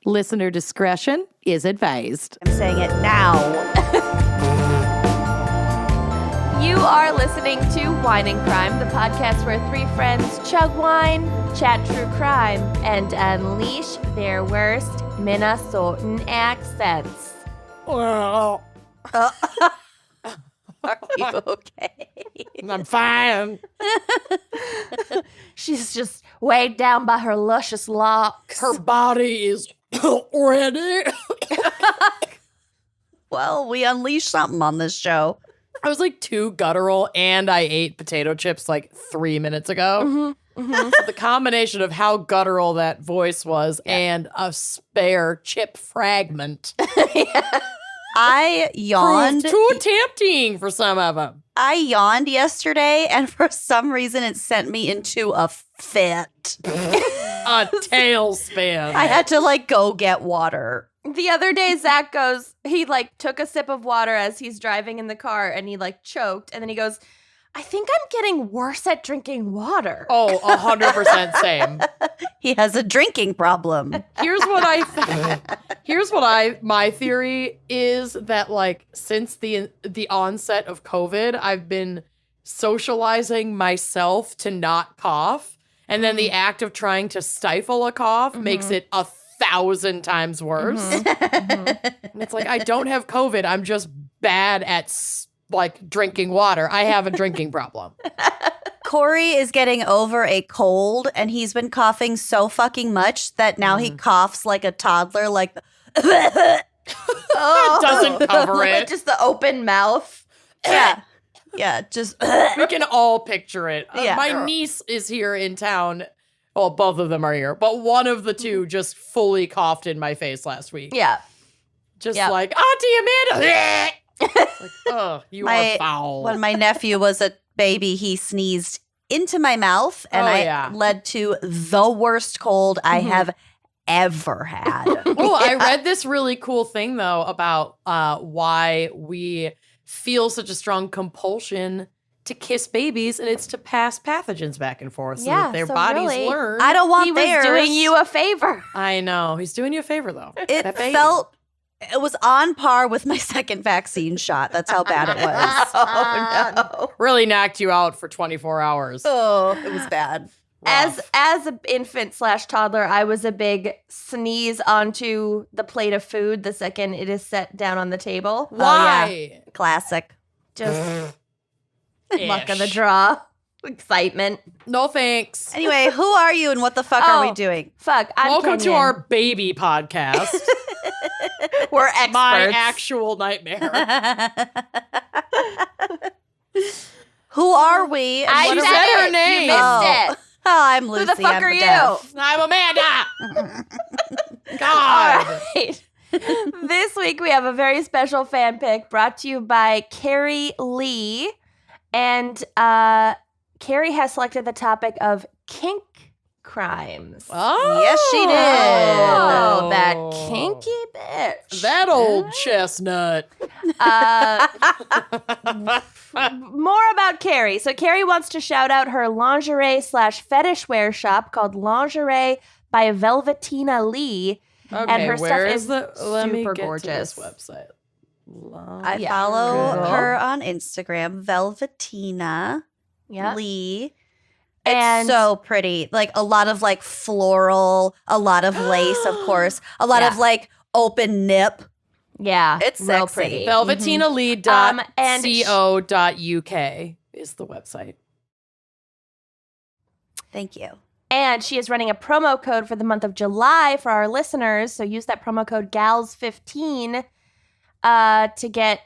Listener discretion is advised. I'm saying it now. You are listening to Wine and Crime, the podcast where three friends chug wine, chat true crime, and unleash their worst Minnesotan accents. Are you okay? I'm fine. She's just weighed down by her luscious locks. Her body is ready. Well, we unleashed something on this show. I was like too guttural and I ate potato chips like 3 minutes ago. So the combination of how guttural that voice was and a spare chip fragment I yawned. proved too tempting for some of them. I yawned yesterday, and for some reason, it sent me into a fit. A tailspin. I had to go get water. The other day, Zach goes, he took a sip of water as he's driving in the car and he choked. And then he goes, I think I'm getting worse at drinking water. Oh, 100% same. He has a drinking problem. My theory is that since the onset of COVID, I've been socializing myself to not cough. And then the act of trying to stifle a cough makes it 1,000 times worse. And it's I don't have COVID. I'm just bad at drinking water. I have a drinking problem. Corey is getting over a cold, and he's been coughing so fucking much that now he coughs like a toddler, It doesn't cover it. Just the open mouth. Yeah, just We can all picture it. Yeah. My niece is here in town. Well, both of them are here, but one of the two just fully coughed in my face last week. Yeah. Just Auntie Amanda. Oh, you are foul. When my nephew was a baby, he sneezed into my mouth, and led to the worst cold I have ever had. I read this really cool thing, though, about why we feel such a strong compulsion to kiss babies, and it's to pass pathogens back and forth so that their bodies learn. I don't want He was doing you a favor. I know. He's doing you a favor, though. It was on par with my second vaccine shot. That's how bad it was. Oh, no. Really knocked you out for 24 hours. Oh, it was bad. As an infant / toddler, I was a big sneeze onto the plate of food the second it is set down on the table. Why? Classic. Just luck of the draw. Excitement. No thanks. Anyway, who are you and what the fuck are we doing? Fuck, I'm Welcome to Kenyan. our baby podcast. We're experts. My actual nightmare. Who are we? And I what said are we- her name. You missed it. Oh, I'm Lucy. Who the fuck I'm are the you? deaf. I'm Amanda. All God. right. This week we have a very special fan pick brought to you by Carrie Lee. And Carrie has selected the topic of kink crimes. Oh. Yes, she did. Oh, that kinky bitch. That old chestnut. More about Carrie. So Carrie wants to shout out her lingerie / fetish wear shop called Lingerie by Velvetina Lee. Okay, and her where stuff is the? Let me super get gorgeous. to this website. I Yeah. follow Google. her on Instagram, Velvetina Yeah. Lee. And It's so pretty. A lot of floral, a lot of lace, of course, a lot of open nip. yeah, It's real sexy. pretty. VelvetinaLee.co.uk is the website. Thank you. And she is running a promo code for the month of July for our listeners. So use that promo code GALS15 to get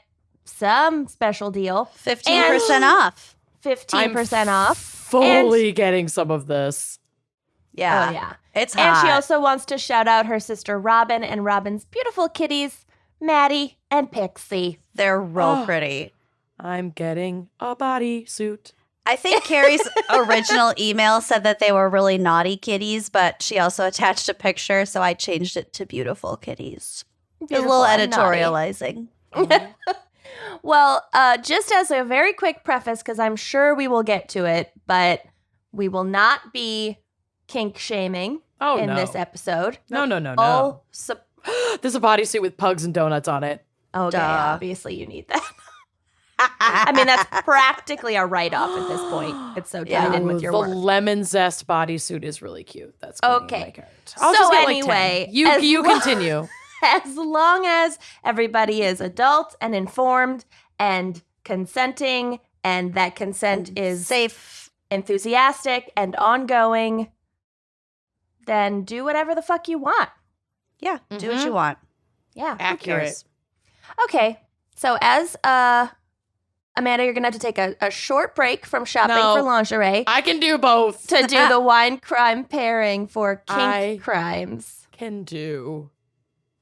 some special deal. 15% off. 15% off. Fully getting some of this. Yeah. Oh, yeah. It's And hot. she also wants to shout out her sister Robin and Robin's beautiful kitties, Maddie and Pixie. They're real pretty. I'm getting a bodysuit. I think Carrie's original email said that they were really naughty kitties, but she also attached a picture, so I changed it to beautiful kitties. A Beautiful little and naughty. editorializing. Well, just as a very quick preface, because I'm sure we will get to it, but we will not be kink shaming. in this episode. No. All There's a bodysuit with pugs and donuts on it. Okay, obviously you need that. I mean, that's practically a write-off at this point. It's so tied in with your work. The lemon zest bodysuit is really cute. That's going in my cart. So anyway, you continue. As long as everybody is adult and informed and consenting, and that consent is safe, enthusiastic, and ongoing, then do whatever the fuck you want. Yeah, do what you want. Yeah. Accurate. Okay, so as Amanda, you're going to have to take a short break from shopping for lingerie. I can do both. To do the wine crime pairing for Kink Crimes. Can do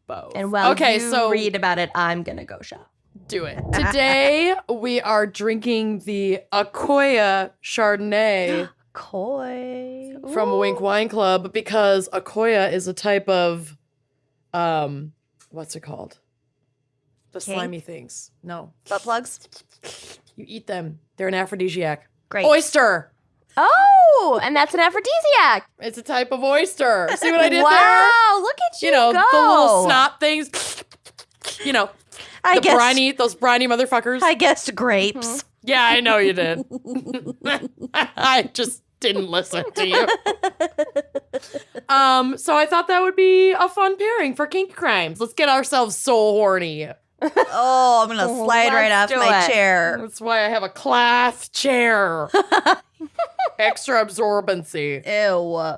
both. And while you read about it, I'm going to go shop. Do it. Today, we are drinking the Akoya Chardonnay. Coy. From Winc Wine Club, because Akoya is a type of, what's it called? The slimy things. No. Butt plugs? You eat them. They're an aphrodisiac. Great. Oyster. Oh, and that's an aphrodisiac. It's a type of oyster. See what I did there? Wow, look at you go. The little snot things. Those briny motherfuckers. I guessed grapes. Mm-hmm. Yeah, I know you did. I just didn't listen to you. So I thought that would be a fun pairing for Kink Crimes. Let's get ourselves so horny. Oh, I'm going to slide right off my chair. That's why I have a cloth chair. Extra absorbency. Ew.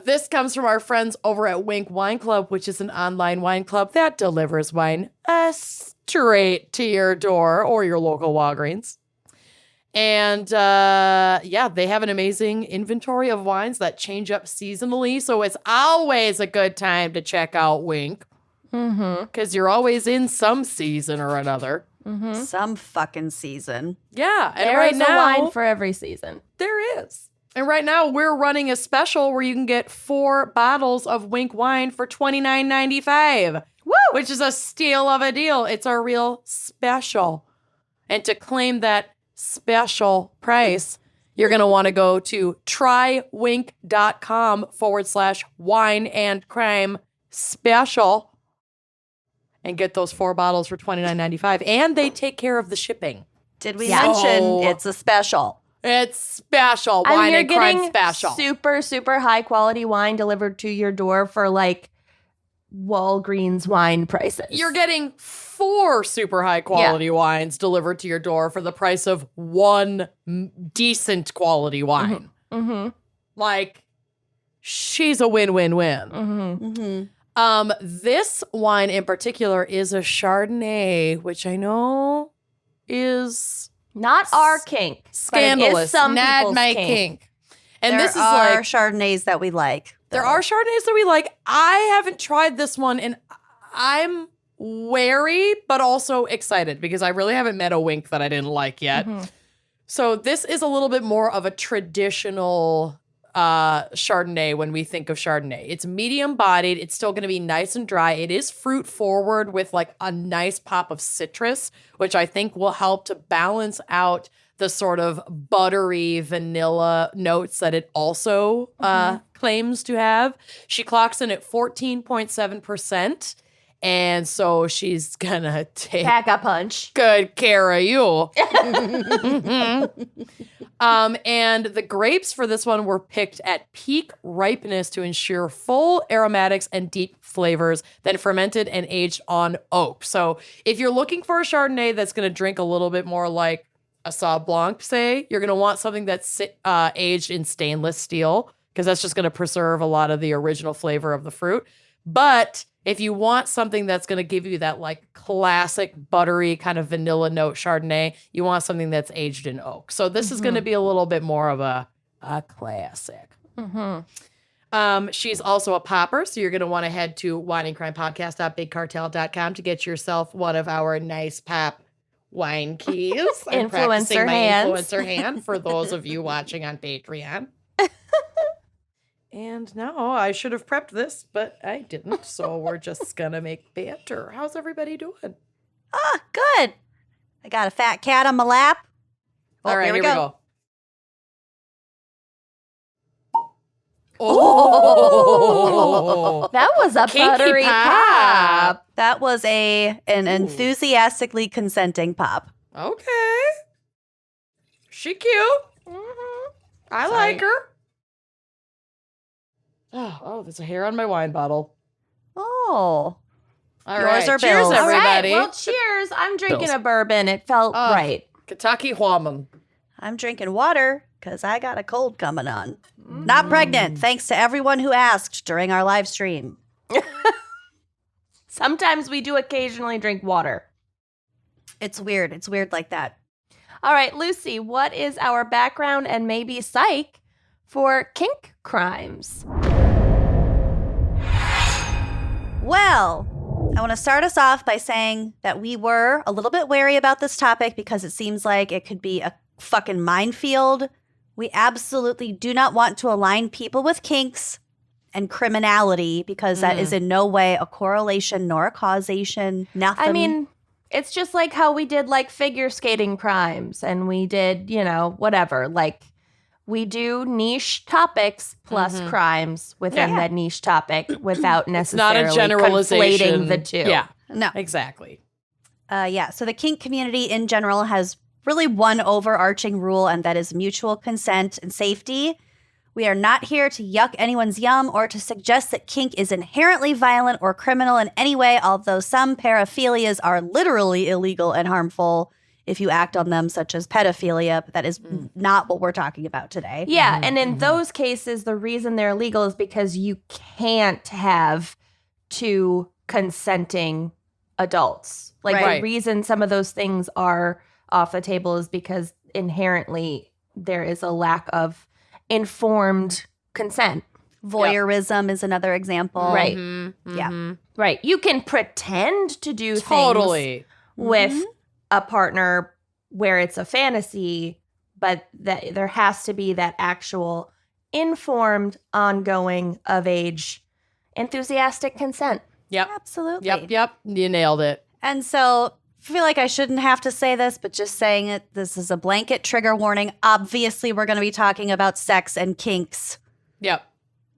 This comes from our friends over at Winc Wine Club, which is an online wine club that delivers wine straight to your door or your local Walgreens. And they have an amazing inventory of wines that change up seasonally. So it's always a good time to check out Winc. Because you're always in some season or another. Some fucking season. Yeah. And there right is now, a wine for every season. There is. And right now, we're running a special where you can get 4 bottles of Winc wine for $29.95. Woo! Which is a steal of a deal. It's our real special. And to claim that special price, you're going to want to go to trywinc.com/wine and crime special and get those 4 bottles for $29.95. And they take care of the shipping. Did we mention it's a special? It's special. Wine and crime special. Super, super high quality wine delivered to your door for like Walgreens wine prices. You're getting 4 super high quality wines delivered to your door for the price of 1 decent quality wine. Like, she's a win-win-win. This wine in particular is a Chardonnay, which I know is not our kink. Scandalous. Some not my kink. And there this is are like Chardonnays that we like. There are Chardonnays that we like. I haven't tried this one, and I'm wary, but also excited because I really haven't met a Winc that I didn't like yet. So this is a little bit more of a traditional Chardonnay when we think of Chardonnay. It's medium bodied. It's still going to be nice and dry. It is fruit forward with like a nice pop of citrus, which I think will help to balance out the sort of buttery vanilla notes that it also claims to have. She clocks in at 14.7%. And so she's gonna pack a punch. Good care of you. And the grapes for this one were picked at peak ripeness to ensure full aromatics and deep flavors, then fermented and aged on oak. So if you're looking for a Chardonnay that's gonna drink a little bit more like a Sauv Blanc, say, you're gonna want something that's aged in stainless steel, because that's just gonna preserve a lot of the original flavor of the fruit. But if you want something that's going to give you that like classic buttery kind of vanilla note Chardonnay, you want something that's aged in oak. So this is going to be a little bit more of a classic. She's also a popper, so you're going to want to head to wineandcrimepodcast.bigcartel.com to get yourself one of our nice pop wine keys. I'm practicing my influencer hand for those of you watching on Patreon. And now I should have prepped this, but I didn't. So we're just going to make banter. How's everybody doing? Good. I got a fat cat on my lap. All right, here we go. Oh. That was a Kinky buttery pop. That was an enthusiastically consenting pop. Okay. She cute. Mm-hmm. I like her. Oh, there's a hair on my wine bottle. Oh. All Yours right. are Cheers, Bill's. everybody. All right, well, cheers. I'm drinking Bills. a bourbon. It felt right. Kentucky Woman. I'm drinking water because I got a cold coming on. Not pregnant, thanks to everyone who asked during our live stream. Sometimes we do occasionally drink water. It's weird. It's weird like that. All right, Lucy, what is our background and maybe psych for kink crimes? Well, I want to start us off by saying that we were a little bit wary about this topic because it seems like it could be a fucking minefield. We absolutely do not want to align people with kinks and criminality because that is in no way a correlation nor a causation. Nothing. I mean, it's just like how we did like figure skating crimes and we did, whatever. Like we do niche topics plus crimes within that niche topic without necessarily not a generalization. conflating the two. Yeah, no. exactly. So the kink community in general has really one overarching rule, and that is mutual consent and safety. We are not here to yuck anyone's yum or to suggest that kink is inherently violent or criminal in any way, although some paraphilias are literally illegal and harmful if you act on them, such as pedophilia. But that is not what we're talking about today. Yeah, and in those cases, the reason they're illegal is because you can't have two consenting adults. Like Right. the reason some of those things are off the table is because inherently there is a lack of informed consent. Voyeurism is another example. Right. Yeah. Right. You can pretend to do things Totally. with a partner where it's a fantasy, but that there has to be that actual informed, ongoing, of age, enthusiastic consent. Yep. Absolutely. Yep. You nailed it. And so I feel like I shouldn't have to say this, but just saying it, this is a blanket trigger warning. Obviously, we're going to be talking about sex and kinks. Yep.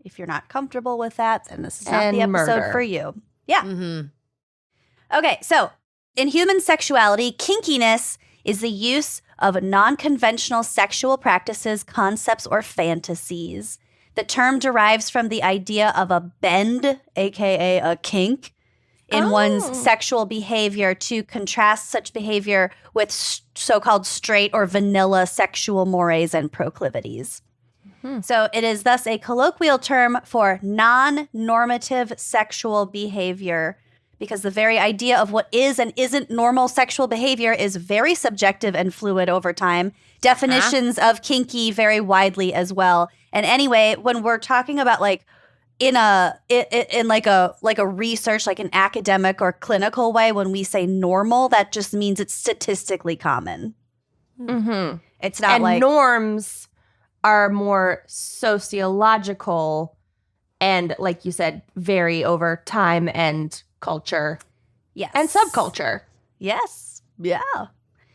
If you're not comfortable with that, then this is not And the episode murder. for you. Yeah. Mm-hmm. Okay, so in human sexuality, kinkiness is the use of non-conventional sexual practices, concepts, or fantasies. The term derives from the idea of a bend, aka a kink, in one's sexual behavior to contrast such behavior with so-called straight or vanilla sexual mores and proclivities. So it is thus a colloquial term for non-normative sexual behavior, because the very idea of what is and isn't normal sexual behavior is very subjective and fluid over time. Definitions of kinky vary widely as well. And anyway, when we're talking about like in a research, like an academic or clinical way, when we say normal, that just means it's statistically common. Mm-hmm. It's not And like norms are more sociological and, like you said, vary over time and culture yes and subculture. Yes, yeah.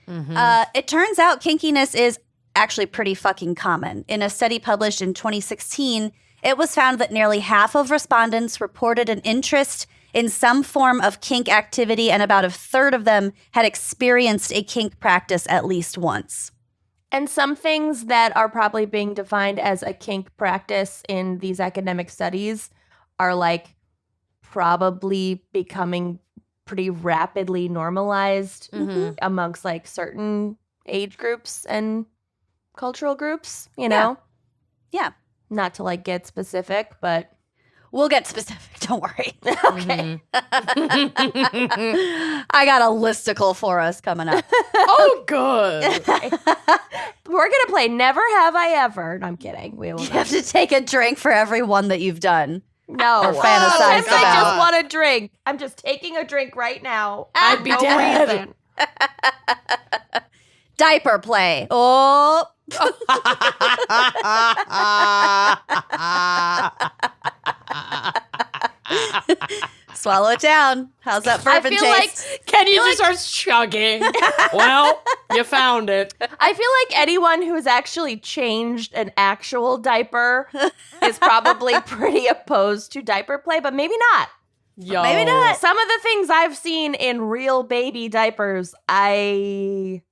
Mm-hmm. It turns out kinkiness is actually pretty fucking common. In a study published in 2016, it was found that nearly half of respondents reported an interest in some form of kink activity, and about a third of them had experienced a kink practice at least once. And some things that are probably being defined as a kink practice in these academic studies are like probably becoming pretty rapidly normalized amongst like certain age groups and cultural groups, you know? Yeah. Not to like get specific, but We'll get specific, don't worry. okay. I got a listicle for us coming up. Oh, good. We're gonna play Never Have I Ever. No, I'm kidding. We will You not. have to take a drink for every one that you've done. No. Or fantasize Sometimes I about. just want a drink. I'm just taking a drink right now. I'd be No dead. reason. Diaper play. Oh. Swallow it down. How's that bourbon feel taste? Kenny just starts chugging. Well, you found it. I feel like anyone who's actually changed an actual diaper is probably pretty opposed to diaper play, but maybe not. Yo. Maybe not. Some of the things I've seen in real baby diapers, I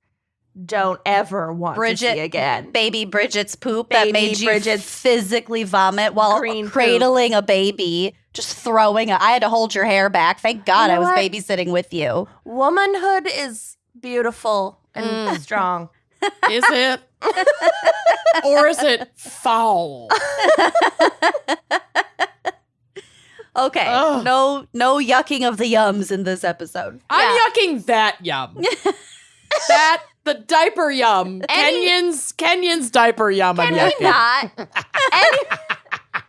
don't ever want to see again. Baby Bridget's poop Baby that made you Bridget's physically vomit while green cradling a baby, just throwing I had to hold your hair back. Thank God You know I was what? babysitting with you. Womanhood is beautiful and strong. Is it? Or is it foul? Okay, Ugh. no yucking of the yums in this episode. I'm yucking that yum. The diaper yum. Kenyon's diaper yum. I'm Can yucking. we not?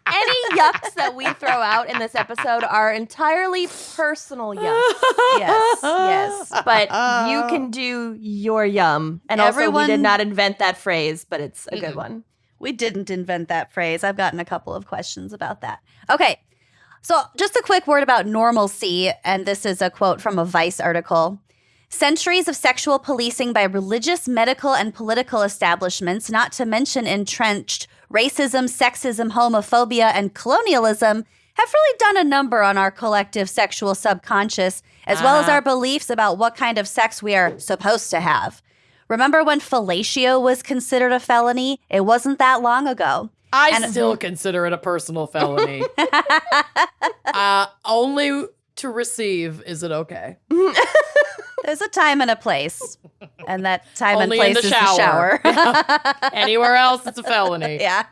Any yucks that we throw out in this episode are entirely personal yucks. Yes. But you can do your yum. And also, Everyone- we did not invent that phrase, but it's a good one. We didn't invent that phrase. I've gotten a couple of questions about that. Okay. So just a quick word about normalcy, and this is a quote from a Vice article. Centuries of sexual policing by religious, medical, and political establishments, not to mention entrenched racism, sexism, homophobia, and colonialism, have really done a number on our collective sexual subconscious, as well as our beliefs about what kind of sex we are supposed to have. Remember when fellatio was considered a felony? It wasn't that long ago. I still consider it a personal felony. Only to receive is it okay? There's a time and a place, and that time Only and in place the is the shower. Anywhere else, it's a felony. Yeah.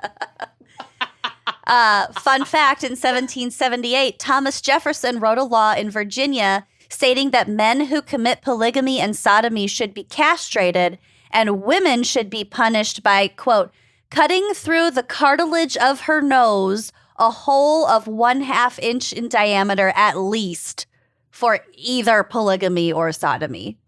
Fun fact, in 1778, Thomas Jefferson wrote a law in Virginia stating that men who commit polygamy and sodomy should be castrated and women should be punished by, quote, cutting through the cartilage of her nose a hole of 1/2 inch in diameter at least for either polygamy or sodomy.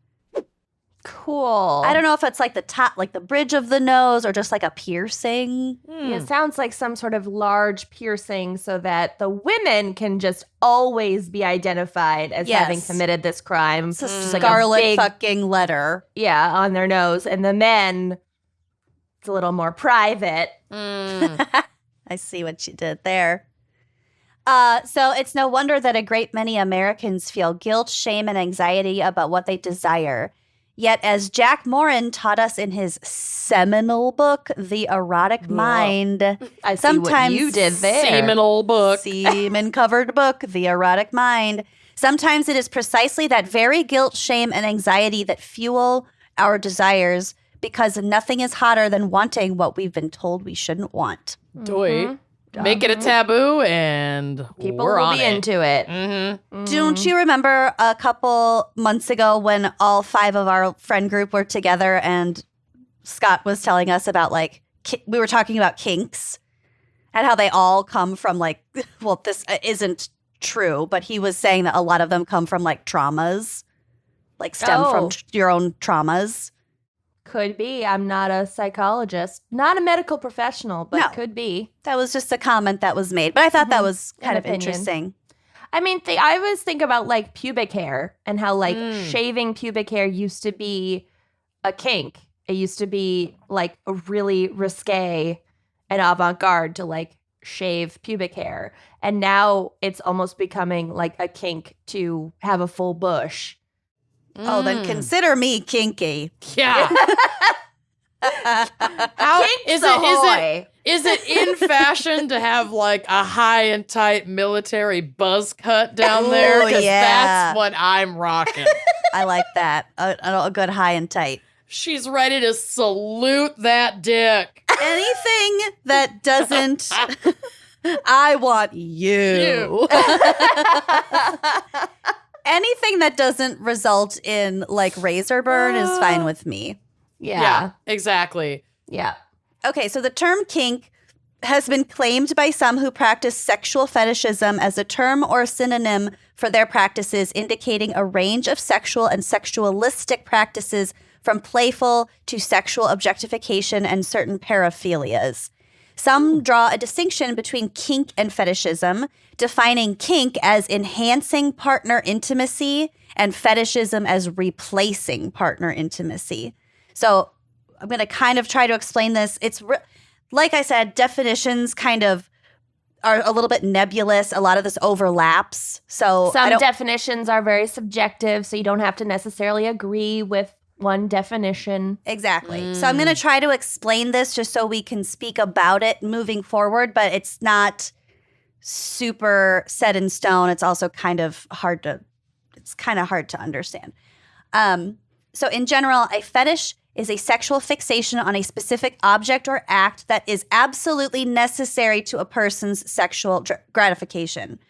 Cool. I don't know if it's like the top, like the bridge of the nose or just like a piercing. Yeah, it sounds like some sort of large piercing so that the women can just always be identified as having Yes. committed this crime. It's a Just like scarlet big- fucking letter. Yeah, on their nose. And the men, it's a little more private. I see what you did there. So it's no wonder that a great many Americans feel guilt, shame, and anxiety about what they desire. Yet, as Jack Morin taught us in his seminal book, The Erotic Mind, I see sometimes what you did there. Seminal book. semen-covered book, The Erotic Mind, sometimes it is precisely that very guilt, shame, and anxiety that fuel our desires because nothing is hotter than wanting what we've been told we shouldn't want. Doy. Make it a taboo and People we're will on be it. into it. Don't you remember a couple months ago when all 5 of our friend group were together and Scott was telling us about we were talking about kinks and how they all come from well, this isn't true, but he was saying that a lot of them come from traumas, stem from your own traumas. Could be. I'm not a psychologist, not a medical professional, but No. could be. That was just a comment that was made, but I thought that was An kind of opinion. interesting. I mean, I always think about pubic hair and how shaving pubic hair used to be a kink. It used to be a really risque and avant-garde to shave pubic hair. And now it's almost becoming a kink to have a full bush. Oh, then consider me kinky. Yeah. How is ahoy. it in fashion to have a high and tight military buzz cut down there? Ooh, Because yeah. that's what I'm rocking. I like that. A good high and tight. She's ready to salute that dick. Anything that doesn't, I want you. Anything that doesn't result in razor burn is fine with me. Yeah. Exactly. Yeah. Okay, so the term kink has been claimed by some who practice sexual fetishism as a term or synonym for their practices, indicating a range of sexual and sexualistic practices from playful to sexual objectification and certain paraphilias. Some draw a distinction between kink and fetishism, defining kink as enhancing partner intimacy and fetishism as replacing partner intimacy. So I'm going to kind of try to explain this. It's like I said, definitions kind of are a little bit nebulous. A lot of this overlaps. So some definitions are very subjective, so you don't have to necessarily agree with one definition. Exactly. So I'm going to try to explain this just so we can speak about it moving forward, but it's not super set in stone. It's also kind of hard to understand. So in general, a fetish is a sexual fixation on a specific object or act that is absolutely necessary to a person's sexual gratification.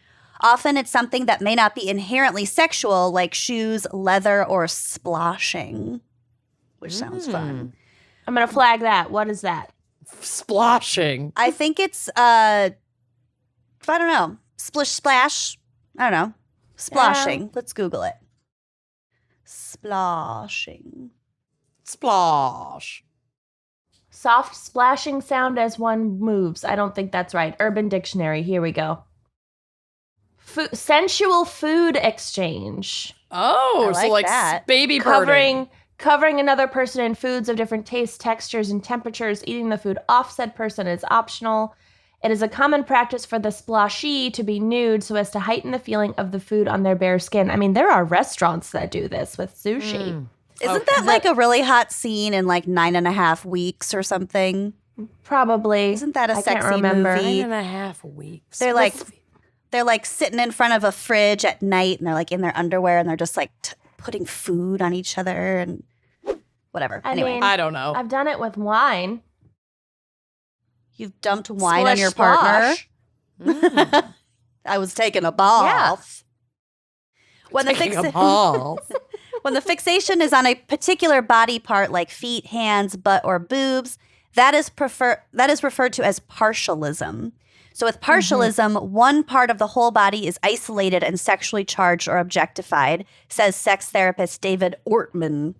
Often it's something that may not be inherently sexual, like shoes, leather, or splashing, which sounds fun. I'm going to flag that. What is that? Splashing. I think it's, I don't know, splish splash. I don't know. Splashing. Let's Google it. Splashing. Splash. Soft splashing sound as one moves. I don't think that's right. Urban Dictionary. Here we go. Sensual food exchange. Oh, I so like that. baby birding. Covering another person in foods of different tastes, textures, and temperatures. Eating the food off said person is optional. It is a common practice for the splashee to be nude so as to heighten the feeling of the food on their bare skin. I mean, there are restaurants that do this with sushi. Isn't that like a really hot scene in like 9.5 weeks or something? Probably. Isn't that a I sexy can't remember. movie? 9.5 weeks. They're like sitting in front of a fridge at night and they're like in their underwear and they're just like putting food on each other and whatever. Anyway, I don't know. I've done it with wine. You've dumped wine on Splish your partner. splosh. I was taking a bath. When Taking a bath. When the fixation is on a particular body part like feet, hands, butt, or boobs, that is referred to as partialism. So with partialism, one part of the whole body is isolated and sexually charged or objectified, says sex therapist David Ortman.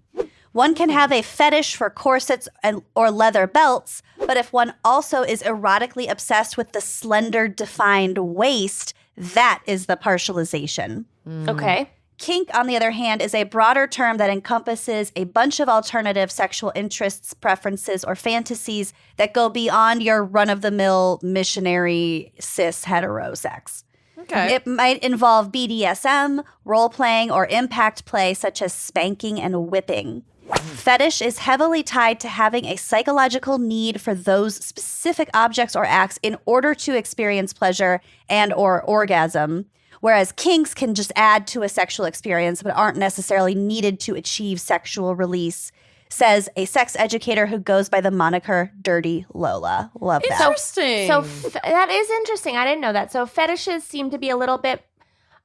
One can have a fetish for corsets or leather belts, but if one also is erotically obsessed with the slender, defined waist, that is the partialization. Okay. Kink, on the other hand, is a broader term that encompasses a bunch of alternative sexual interests, preferences, or fantasies that go beyond your run-of-the-mill missionary cis hetero sex. Okay. It might involve BDSM, role-playing, or impact play such as spanking and whipping. Fetish is heavily tied to having a psychological need for those specific objects or acts in order to experience pleasure and or orgasm, whereas kinks can just add to a sexual experience but aren't necessarily needed to achieve sexual release, says a sex educator who goes by the moniker Dirty Lola. Love that. Interesting. So that is interesting. I didn't know that. So fetishes seem to be a little bit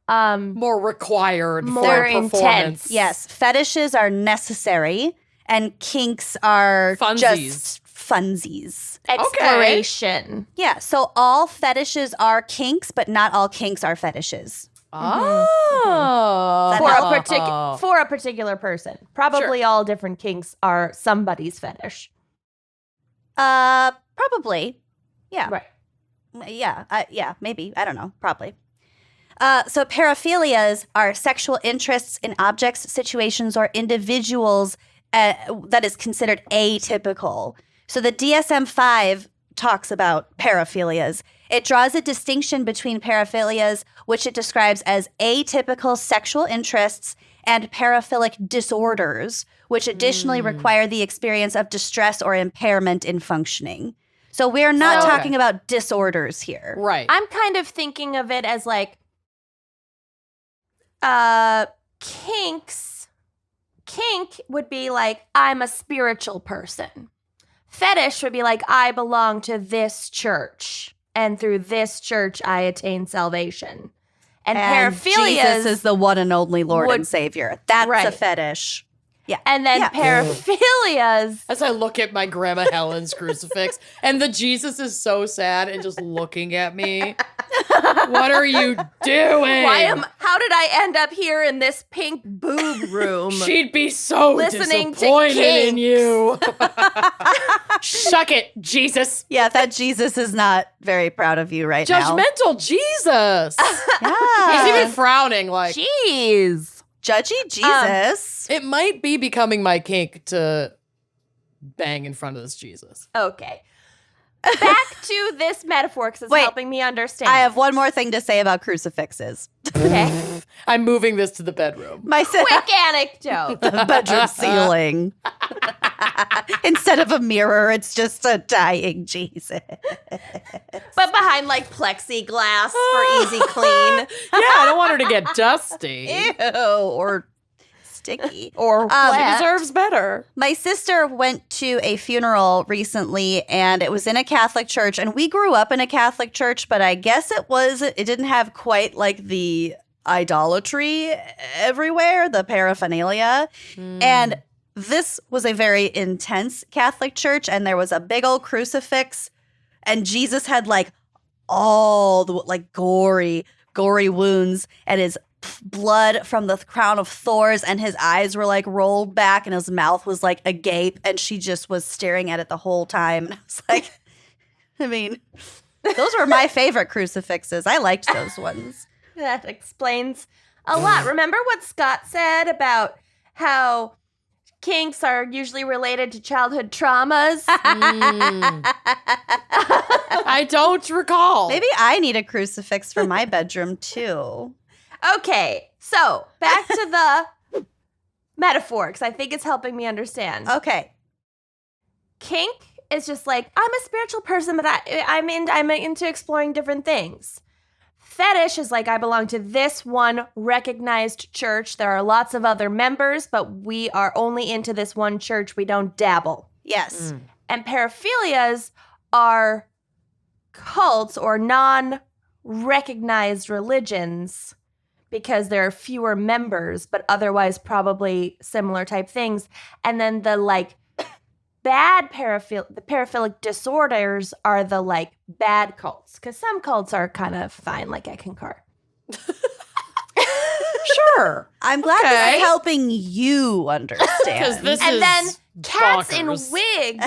more required more for intense. performance. Yes, fetishes are necessary and kinks are just funsies. Exploration. Yeah, so all fetishes are kinks, but not all kinks are fetishes. Oh. For a particular person. Probably all different kinks are somebody's fetish. Probably. Yeah. Right. Yeah, maybe. I don't know. Probably. So paraphilias are sexual interests in objects, situations, or individuals that is considered atypical. So the DSM-5 talks about paraphilias. It draws a distinction between paraphilias, which it describes as atypical sexual interests, and paraphilic disorders, which additionally require the experience of distress or impairment in funcking. So we're not talking about disorders here. Right. I'm kind of thinking of it as like kinks. Kink would be like, I'm a spiritual person. Fetish would be like, I belong to this church, and through this church I attain salvation. And paraphilias Jesus is the one and only Lord and Savior. That's a fetish. Yeah. And then Yeah. paraphilias. As I look at my grandma Helen's crucifix, and the Jesus is so sad and just looking at me. What are you doing? How did I end up here in this pink boob room? She'd be so Listening to disappointed in Kinks. you. Shuck it, Jesus. Yeah, that Jesus is not very proud of you right now. Judgmental Jesus. Yeah. He's even frowning like, Jeez. Judgy Jesus. it might be becoming my kink to bang in front of this Jesus. Okay. Back to this metaphor because it's Wait, helping me understand. I have one more thing to say about crucifixes. Okay. I'm moving this to the bedroom. My Quick anecdote. the bedroom ceiling. Instead of a mirror, it's just a dying Jesus. But behind like plexiglass for easy clean. Yeah, I don't want her to get dusty. Ew, or sticky. Or She wet. deserves better. My sister went to a funeral recently, and it was in a Catholic church. And we grew up in a Catholic church, but I guess it didn't have quite like the idolatry everywhere, the paraphernalia. And this was a very intense Catholic church, and there was a big old crucifix, and Jesus had like all the like gory wounds, and his blood from the crown of thorns, and his eyes were like rolled back, and his mouth was like agape, and she just was staring at it the whole time. And I was like, I mean, those were my favorite crucifixes. I liked those ones. That explains a lot. Remember what Scott said about how kinks are usually related to childhood traumas? I don't recall. Maybe I need a crucifix for my bedroom too. Okay, so back to the metaphor because I think it's helping me understand. Okay. Kink is just like, I'm a spiritual person, but I'm into exploring different things. Fetish is like, I belong to this one recognized church. There are lots of other members, but we are only into this one church. We don't dabble. Yes. And paraphilias are cults or non-recognized religions because there are fewer members, but otherwise probably similar type things. And then the like bad the paraphilic disorders are the like bad cults, because some cults are kind of fine, like I concur. Sure. I'm glad this Okay. is helping you understand. Because this And is then cats bonkers. in wigs.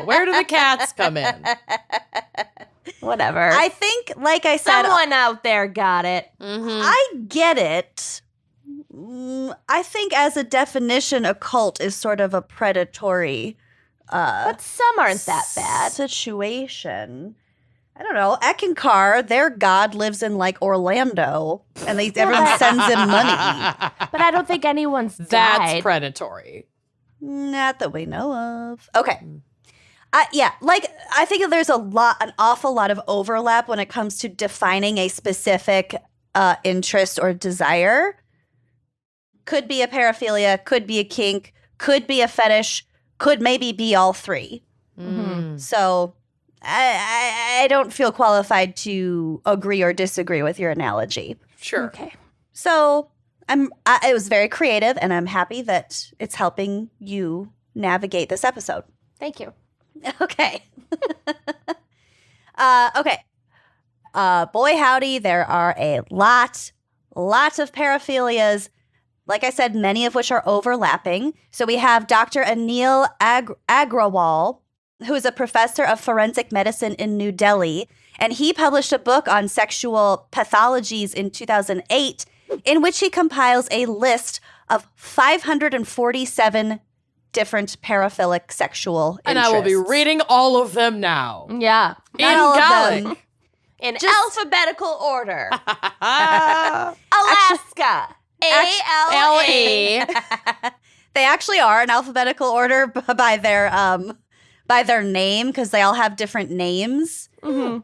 Where do the cats come in? Whatever. I think, like I said, Someone out there got it. I get it. I think as a definition, a cult is sort of a predatory But some aren't that bad. situation. I don't know. Ekankar, their god lives in like Orlando, and everyone sends him money. But I don't think anyone's That's died. predatory. Not that we know of. Okay. Yeah, like I think there's an awful lot of overlap when it comes to defining a specific interest or desire. Could be a paraphilia, could be a kink, could be a fetish, could maybe be all three. So I don't feel qualified to agree or disagree with your analogy. Sure. Okay. So it was very creative, and I'm happy that it's helping you navigate this episode. Thank you. Okay. Okay. Boy, howdy, there are a lot of paraphilias. Like I said, many of which are overlapping. So we have Dr. Anil Agrawal, who is a professor of forensic medicine in New Delhi. And he published a book on sexual pathologies in 2008, in which he compiles a list of 547 different paraphilic sexual And interests. I will be reading all of them now. Yeah. In Not all of Gaelic. them. In Just- alphabetical order. Alaska. A-L-A. They actually are in alphabetical order by their name, because they all have different names. Mhm.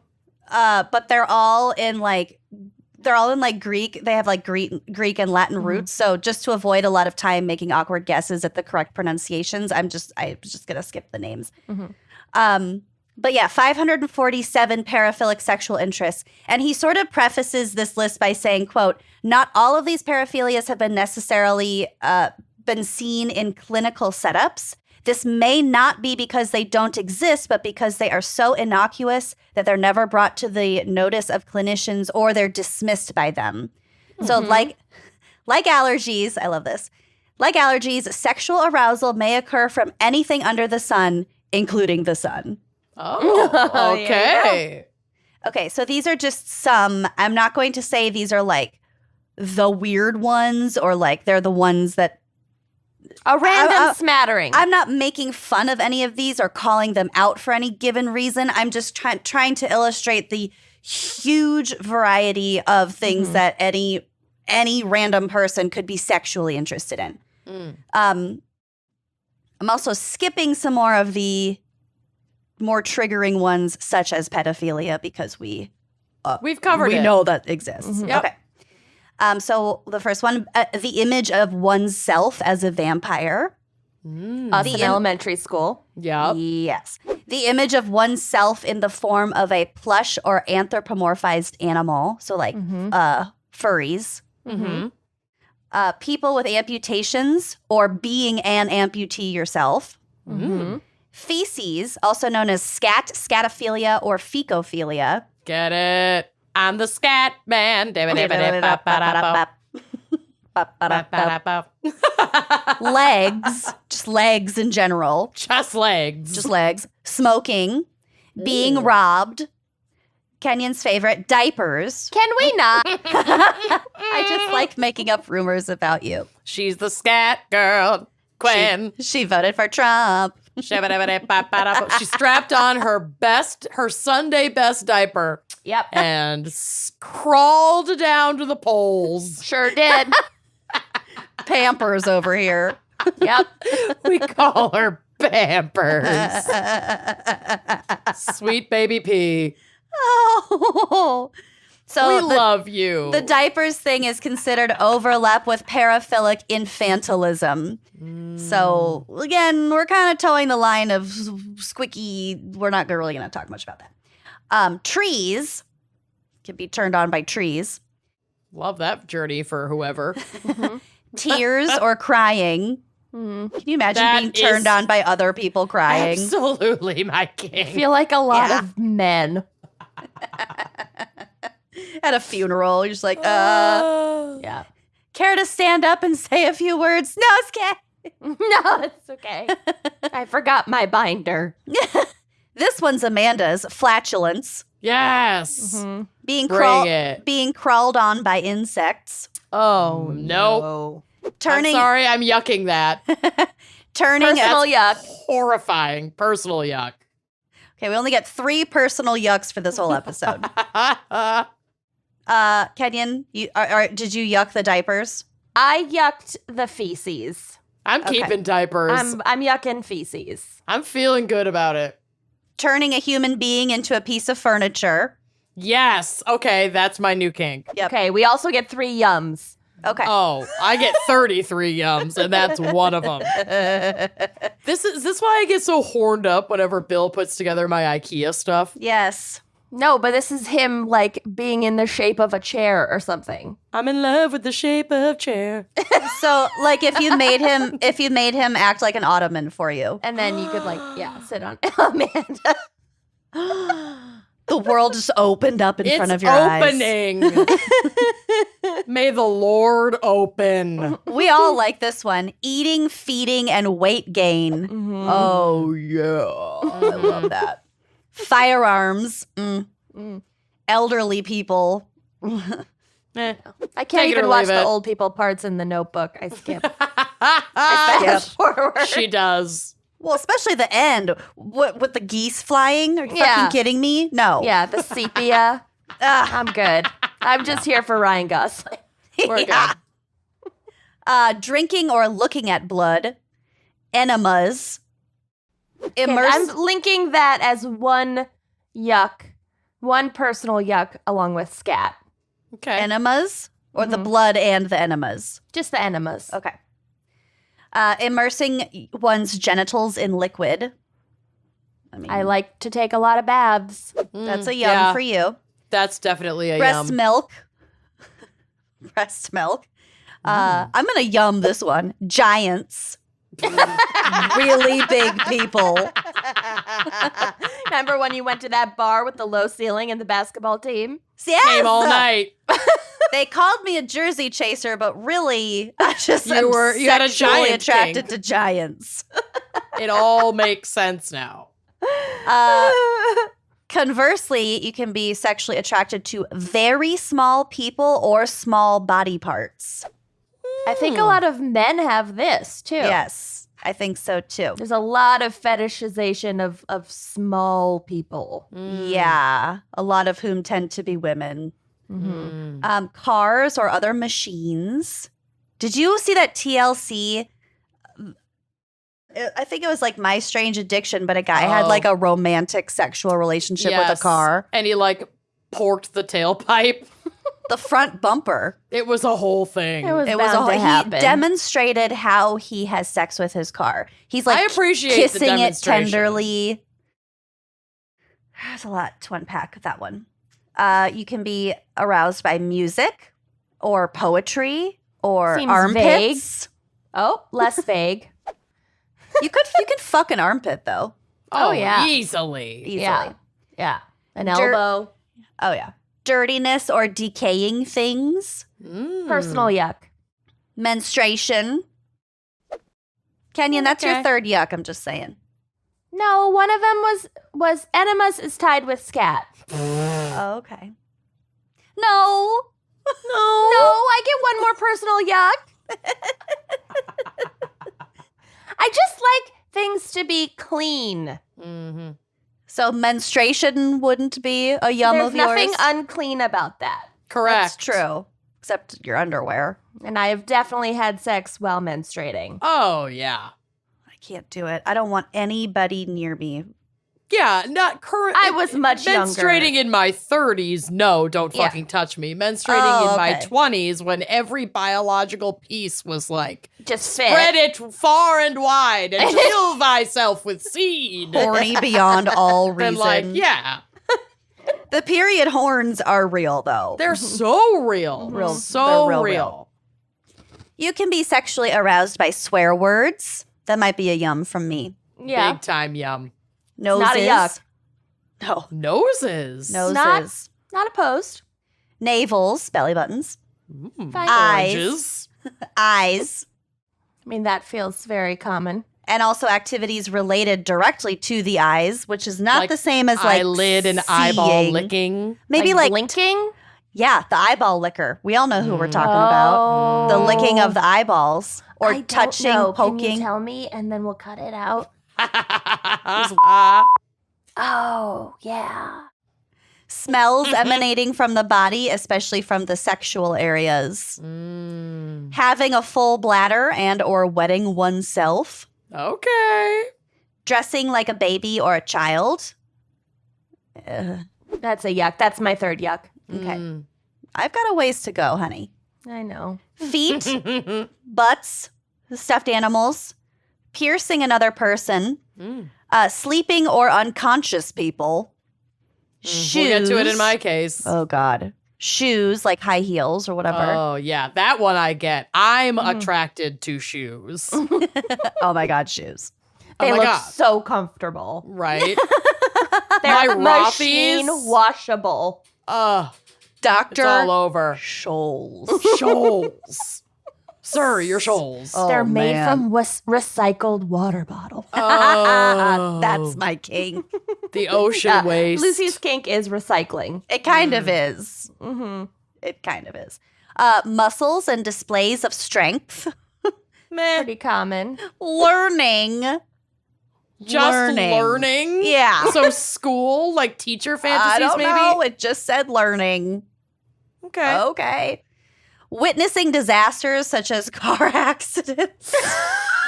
But they're all in like Greek. They have like Greek and Latin roots. So just to avoid a lot of time making awkward guesses at the correct pronunciations, I'm just gonna skip the names. But yeah, 547 paraphilic sexual interests. And he sort of prefaces this list by saying, quote, "Not all of these paraphilias have been necessarily been seen in clinical setups. This may not be because they don't exist, but because they are so innocuous that they're never brought to the notice of clinicians or they're dismissed by them. So like allergies, I love this. Like allergies, sexual arousal may occur from anything under the sun, including the sun. Oh, okay. Okay, so these are just some. I'm not going to say these are like the weird ones or like they're the ones that A random smattering. I'm not making fun of any of these or calling them out for any given reason. I'm just trying to illustrate the huge variety of things that any random person could be sexually interested in. I'm also skipping some more of the more triggering ones, such as pedophilia, because we've covered it. We know that exists. Yep. Okay. So the first one, the image of oneself as a vampire. Us in elementary school. Yep. Yes. The image of oneself in the form of a plush or anthropomorphized animal. So like furries. Mm-hmm. People with amputations or being an amputee yourself. Feces, also known as scatophilia, or fecophilia. Get it? I'm the scat man. Legs, just legs in general. Just legs. Just legs. Smoking, being robbed. Kenyon's favorite, diapers. Can we not? I just like making up rumors about you. She's the scat girl. Quinn. She voted for Trump. She strapped on her Sunday best diaper. Yep. And crawled down to the polls. Sure did. Pampers over here. Yep. We call her Pampers. Sweet baby P. Oh. So we love you. The diapers thing is considered overlap with paraphilic infantilism. So again, we're kind of towing the line of squicky. We're not really going to talk much about that. Trees can be turned on by trees. Love that journey for whoever. Tears or crying. Can you imagine being turned on by other people crying? Absolutely, my king. I feel like a lot of men. At a funeral, you're just like, yeah. Care to stand up and say a few words? No, it's okay. No, it's okay. I forgot my binder. This one's Amanda's, flatulence. Yes. Being crawled on by insects. Oh, no. I'm sorry, I'm yucking that. Personal yuck. Horrifying. Personal yuck. Okay, we only get 3 personal yucks for this whole episode. Kenyon, did you yuck the diapers? I yucked the feces. I'm keeping diapers. I'm yucking feces. I'm feeling good about it. Turning a human being into a piece of furniture. Yes. Okay, that's my new kink. Yep. Okay, we also get 3 yums. Okay. Oh, I get 33 yums, and that's one of them. Is this why I get so horned up whenever Bill puts together my IKEA stuff? Yes. No, but this is him like being in the shape of a chair or something. I'm in love with the shape of chair. So, like, if you made him act like an ottoman for you, And then you could sit on Amanda. the world just opened up in front of your opening. May the Lord open. We all like this one. Eating, feeding, and weight gain. Oh, yeah. I love that. Firearms. Elderly people. I can't Take it even or watch leave the it. old people parts in The Notebook. I skip. I fast forward. She does. Well, especially the end. With the geese flying? Are you fucking kidding me? No. Yeah, the sepia. I'm good. I'm just here for Ryan Gosling. We're good. Drinking or looking at blood. Enemas. I'm linking that as one yuck, one personal yuck along with scat. Okay. Enemas? Or the blood and the enemas? Just the enemas. Okay. Immersing one's genitals in liquid. I like to take a lot of baths. That's a yum for you. That's definitely a Breast yum. milk. Breast milk. I'm going to yum this one. Giants. Really big people. Remember when you went to that bar with the low ceiling and the basketball team? Yes. Came all night. They called me a jersey chaser, but really, I just You am had a sexually giant attracted kink. to giants. It all makes sense now. Conversely, you can be sexually attracted to very small people or small body parts. I think a lot of men have this too. Yes, I think so too. There's a lot of fetishization of small people. Yeah, a lot of whom tend to be women. Mm. Cars or other machines. Did you see that TLC? I think it was like My Strange Addiction, but a guy had like a romantic sexual relationship with a Yes. car. And he like porked the tailpipe. The front bumper. It was a whole thing. It was It was bound to he happen. demonstrated how he has sex with his car. He's like I appreciate the kissing it demonstration. tenderly. There's a lot to unpack with that one. You can be aroused by music or poetry or Seems armpits. Oh, less vague. You could fuck an armpit though. Oh, yeah. Easily. Easily. Yeah. An Dirt- elbow. Oh yeah. Dirtiness or decaying things. Mm. Personal yuck. Menstruation. Kenyon, that's your Okay. third yuck, I'm just saying. No, one of them was enemas is tied with scat. Oh, okay. No. No, I get one more personal yuck. I just like things to be clean. Mm-hmm. So menstruation wouldn't be a yum There's of yours? nothing unclean about that. Correct. That's true. Except your underwear. And I have definitely had sex while menstruating. Oh, yeah. I can't do it. I don't want anybody near me. Yeah, not current. I was much younger. Menstruating in my 30s, no, don't Yeah. fucking touch me. Menstruating in my okay. 20s when every biological piece was like, Just fit. spread it far and wide and fill thyself with seed. Horny beyond all And reason. like, yeah, The period horns are real, though. they're so real. Real- So they're real, real. You can be sexually aroused by swear words. That might be a yum from me. Yeah. Big time yum. Noses. not a yuck. No. Noses. Noses. Not opposed. Navels, belly buttons. Fine. Eyes. Oranges. Eyes. I mean, that feels very common. And also activities related directly to the eyes, which is not Like the same as like eyelid and eyeball seeing. licking. Maybe like blinking. yeah, the eyeball licker. We all know who we're talking Oh. about. The licking of the eyeballs or I don't touching, know. poking. Can you tell me, and then we'll cut it out. Oh, yeah. Smells emanating from the body, especially from the sexual areas. Mm. Having a full bladder and or wetting oneself. Okay. Dressing like a baby or a child. That's a yuck. That's my third yuck. Okay. Mm. I've got a ways to go, honey. I know. Feet, butts, stuffed animals, piercing another person, Mm. sleeping or unconscious people, shoes. We'll get to it in my case. Oh, God. Shoes, like high heels or whatever. Oh, yeah. That one I get. I'm attracted to shoes. Oh, my God, shoes. They my look God. so comfortable. Right? They're My machine Rothy's? washable. It's Dr. all over. Scholes. Shoals. Sir, your shoals. Oh, They're made man. from recycled water bottle. Oh. That's my king. the ocean waste. Lucy's kink is recycling. It kind of is. Mm-hmm. It kind of is. Muscles and displays of strength. Meh. Pretty common. Learning. Just learning. Yeah. So school, like teacher fantasies, I don't maybe? know. It just said learning. Okay. Okay. Witnessing disasters such as car accidents.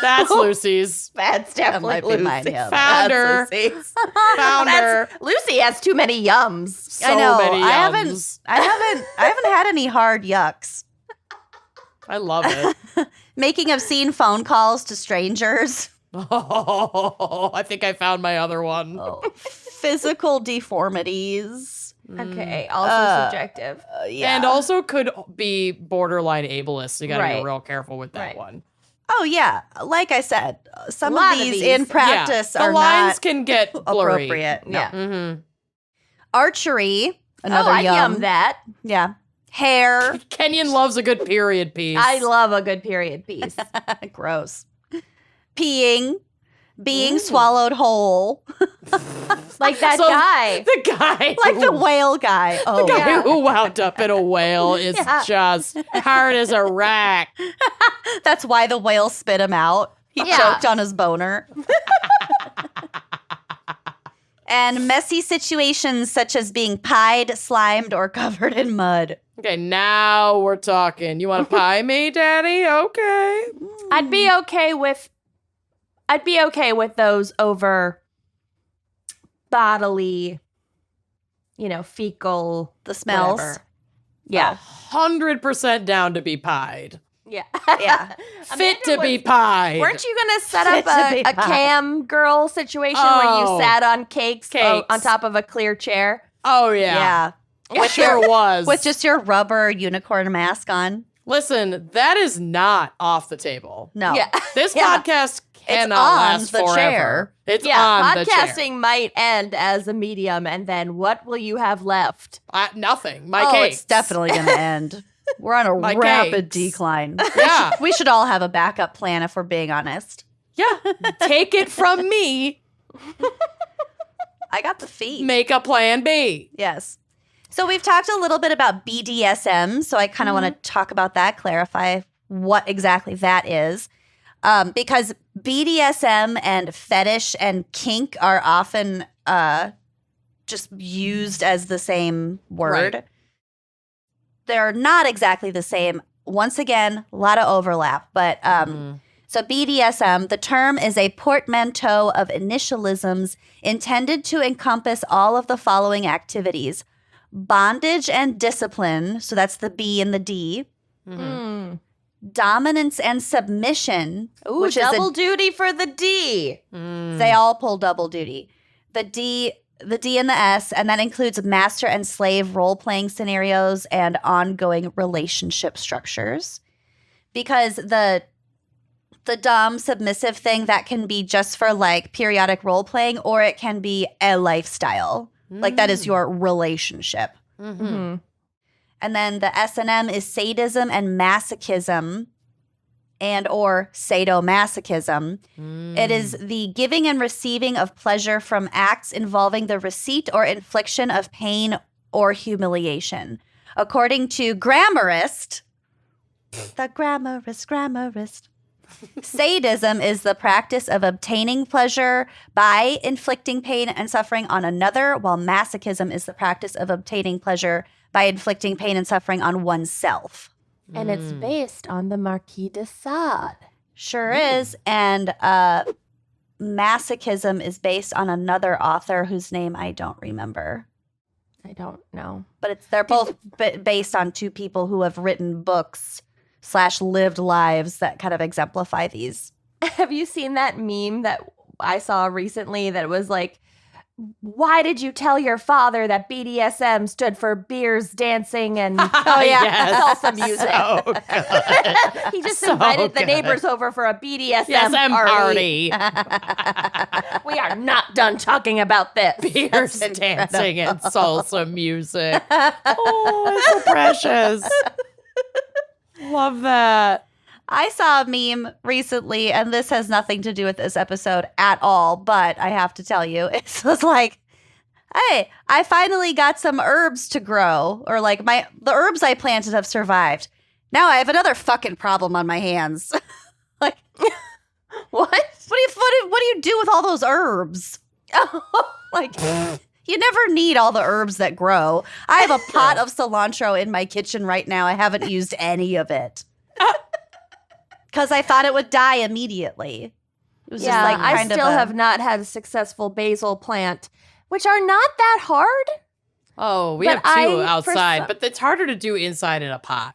That's Lucy's. That's That definitely might be mine. Lucy. Yeah, Found her. that's Lucy's. Found her. Lucy has too many yums. So I know. many I yums. haven't had any hard yucks. I love it. Making obscene phone calls to strangers. Oh, I think I found my other one. Oh, physical deformities. Okay, also subjective. Yeah. And also could be borderline ableist. You got to Right. be real careful with that Right. one. Oh, yeah. Like I said, some Lot of of these these. in practice The are lines not can get blurry. appropriate. No. Yeah. Mm-hmm. Archery, another I yum. yum that. Yeah. Hair, Kenyon loves a good period piece. I love a good period piece. gross. Peeing, being swallowed whole, Like that So guy. The guy, like the whale guy. Oh, the guy Yeah. who wound up in a whale is Yeah. just hard as a rack. that's why the whale spit him out. He Yeah. choked on his boner. And messy situations such as being pied, slimed, or covered in mud. Okay, now we're talking. You want to pie me, Daddy? Okay. I'd be okay with those over bodily, fecal The smells. whatever. Yeah. 100% down to be pied. Yeah. Yeah. Fit to be pied. Weren't you going to set Fit up to be a pied. cam girl situation where Oh. you sat on cakes. Cakes. On top of a clear chair? Oh, yeah. Yeah. It sure was. With just your rubber unicorn mask on. Listen, that is not off the table. No. Yeah. This Yeah. podcast cannot on last the forever. chair. It's Yeah, on the chair. podcasting might end as a medium, and then what will you have left? Nothing. My oh, cakes. it's definitely going to end. We're on a My rapid cakes. decline. Yeah. We should all have a backup plan if we're being honest. Yeah. Take it from me. I got the feet. Make a plan B. Yes. So we've talked a little bit about BDSM, so I kind of want to talk about that, clarify what exactly that is. Because BDSM and fetish and kink are often just used as the same word. Right. They're not exactly the same. Once again, a lot of overlap. But so BDSM, the term is a portmanteau of initialisms intended to encompass all of the following activities: bondage and discipline, so that's the B and the D. Dominance and submission, Ooh, which double is duty for the D. they all pull double duty. The D and the S, and that includes master and slave role-playing scenarios and ongoing relationship structures. Because the dom submissive thing, that can be just for like periodic role-playing, or it can be a lifestyle. Like that is your relationship. And then the S&M is sadism and masochism, and or sadomasochism. It is the giving and receiving of pleasure from acts involving the receipt or infliction of pain or humiliation. According to Grammarist, the Grammarist, sadism is the practice of obtaining pleasure by inflicting pain and suffering on another, while masochism is the practice of obtaining pleasure by inflicting pain and suffering on oneself. And it's based on the Marquis de Sade. Sure is. And masochism is based on another author whose name I don't remember. I don't know. But they're both based on two people who have written books / lived lives that kind of exemplify these. Have you seen that meme that I saw recently that was like, why did you tell your father that BDSM stood for beers, dancing, and salsa music? So good. He just So invited the good. neighbors over for a BDSM BDSM party. party. We are not done talking about this. Beers, dancing, and salsa music. Oh, it's so precious. Love that. I saw a meme recently, and this has nothing to do with this episode at all, but I have to tell you, it was like, hey, I finally got some herbs to grow, or like the herbs I planted have survived. Now I have another fucking problem on my hands. Like, What? what do you do with all those herbs? Like, you never need all the herbs that grow. I have a pot of cilantro in my kitchen right now. I haven't used any of it. Because I thought it would die immediately. It was Yeah, just like I kind still of have not had a successful basil plant, which are not that hard. Oh, we But have two I- outside, for but it's harder to do inside in a pot.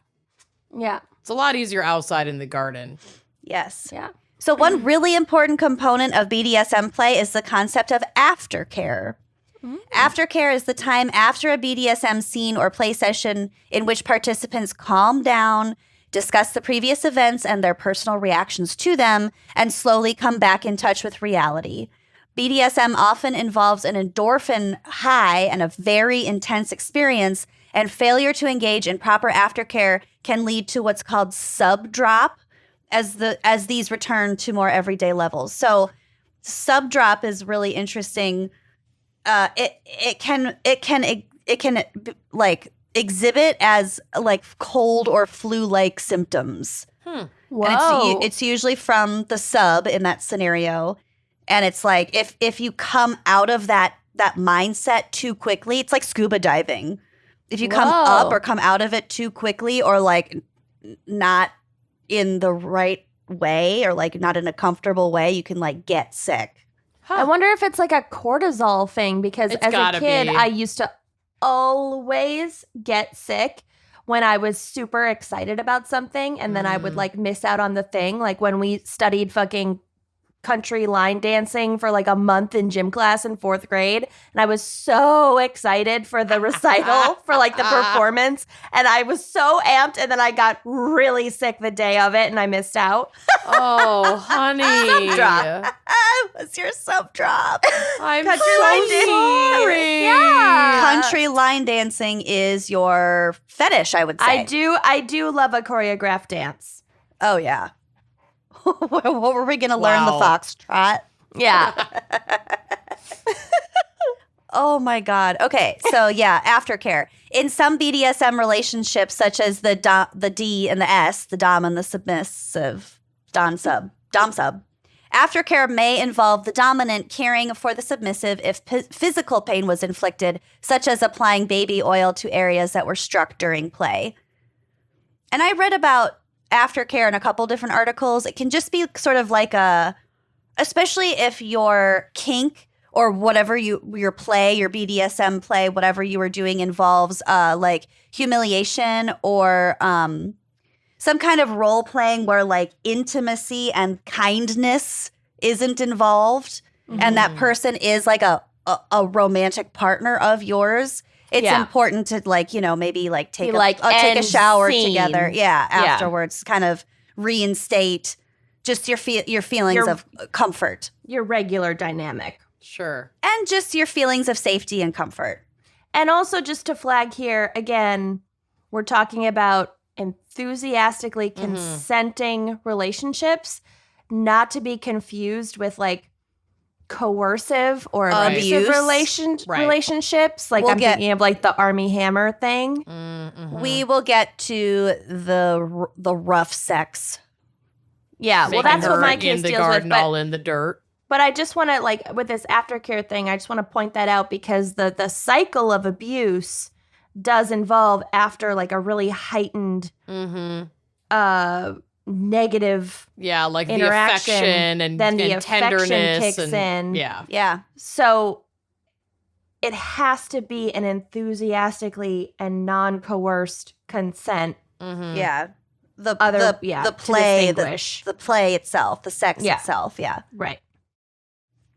Yeah. It's a lot easier outside in the garden. Yes. Yeah. So one really important component of BDSM play is the concept of aftercare. Aftercare is the time after a BDSM scene or play session in which participants calm down, discuss the previous events and their personal reactions to them, and slowly come back in touch with reality. BDSM often involves an endorphin high and a very intense experience, and failure to engage in proper aftercare can lead to what's called sub-drop as these return to more everyday levels. So sub-drop is really interesting. It can like exhibit as like cold or flu-like symptoms. Whoa. And it's usually from the sub in that scenario. And it's like if you come out of that mindset too quickly, it's like scuba diving. If you come up or come out of it too quickly, or like not in the right way, or like not in a comfortable way, you can like get sick. I wonder if it's like a cortisol thing, because It's as a gotta kid, be. I used to always get sick when I was super excited about something, and then I would like miss out on the thing. Like when we studied fucking country line dancing for like a month in gym class in 4th grade, and I was so excited for the recital for like the performance, and I was so amped, and then I got really sick the day of it and I missed out. Oh, honey. Sub-drop. What's your sub-drop? I'm Country so line dancing. sorry. Yeah. Country line dancing is your fetish, I would say. I do love a choreographed dance. Oh, yeah. What were we going to learn? The Wow. foxtrot? Yeah. Oh, my God. Okay, so yeah, aftercare. In some BDSM relationships, such as the D and the S, the dom and the submissive, dom sub, aftercare may involve the dominant caring for the submissive if physical pain was inflicted, such as applying baby oil to areas that were struck during play. And I read about aftercare in a couple different articles. It can just be sort of like especially if your kink or whatever your play, your BDSM play, whatever you were doing involves like humiliation or some kind of role playing where like intimacy and kindness isn't involved, and that person is like a romantic partner of yours. It's important to like, maybe like take a shower together. Yeah, afterwards, kind of reinstate just your feelings of comfort. Your regular dynamic. Sure. And just your feelings of safety and comfort. And also, just to flag here, again, we're talking about enthusiastically consenting relationships, not to be confused with like coercive or abusive relationships. Like I'm thinking of like the Army Hammer thing. Mm-hmm. We will get to the rough sex. Yeah, well, that's what my case in the deals garden, with. all in the dirt. But I just want to, like, with this aftercare thing, I just want to point that out, because the cycle of abuse does involve, after like a really heightened negative like the interaction, affection and then the and affection tenderness kicks and, in. Yeah. So it has to be an enthusiastically and non-coerced consent. Yeah. The to play, distinguish. the play itself, the sex itself. Yeah. Right.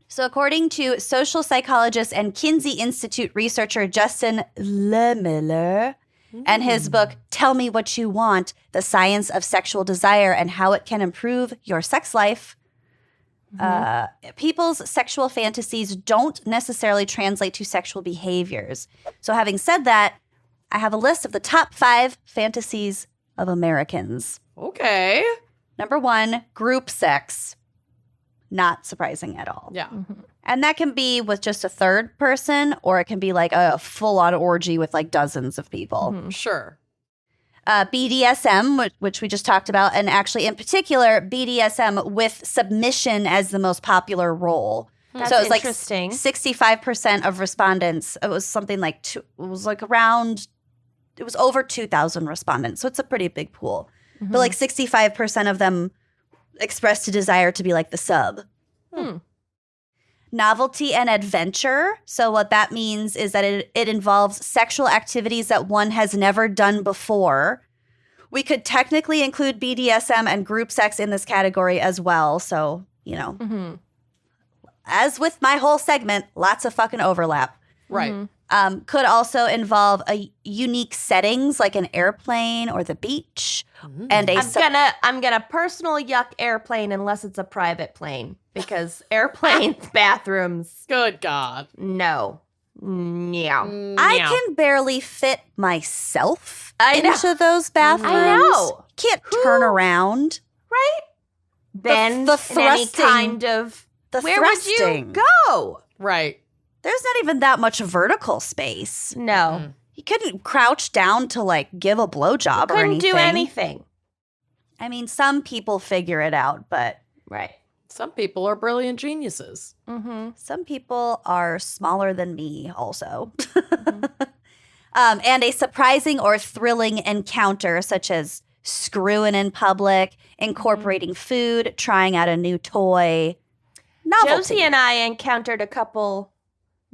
So according to social psychologist and Kinsey Institute researcher Justin Lemiller and his book, Tell Me What You Want, The Science of Sexual Desire and How It Can Improve Your Sex Life, people's sexual fantasies don't necessarily translate to sexual behaviors. So having said that, I have a list of the top 5 fantasies of Americans. Okay. Number 1, group sex. Not surprising at all. Yeah. And that can be with just a third person, or it can be like a full-on orgy with like dozens of people. Sure. BDSM, which we just talked about, and actually in particular, BDSM with submission as the most popular role. That's so it's interesting. Like 65% of respondents. It was something like it was over 2,000 respondents. So it's a pretty big pool. But like 65% of them expressed a desire to be like the sub. Novelty and adventure. So what that means is that it involves sexual activities that one has never done before. We could technically include BDSM and group sex in this category as well. So, as with my whole segment, lots of fucking overlap. Right. Could also involve a unique settings like an airplane or the beach. And I'm gonna personal yuck airplane unless it's a private plane because airplanes bathrooms. Good God. No. I can barely fit myself I know. into those bathrooms. I know. You can't turn around. Right? Bend the in any thrusting. kind of. The Where thrusting. would you go? Right. There's not even that much vertical space. No. You couldn't crouch down to like give a blowjob or Couldn't anything. do anything. I mean, some people figure it out, but Right. Some people are brilliant geniuses. Mm-hmm. some people are smaller than me also. And a surprising or thrilling encounter, such as screwing in public, incorporating food, trying out a new toy. Novelty. Josie and I encountered a couple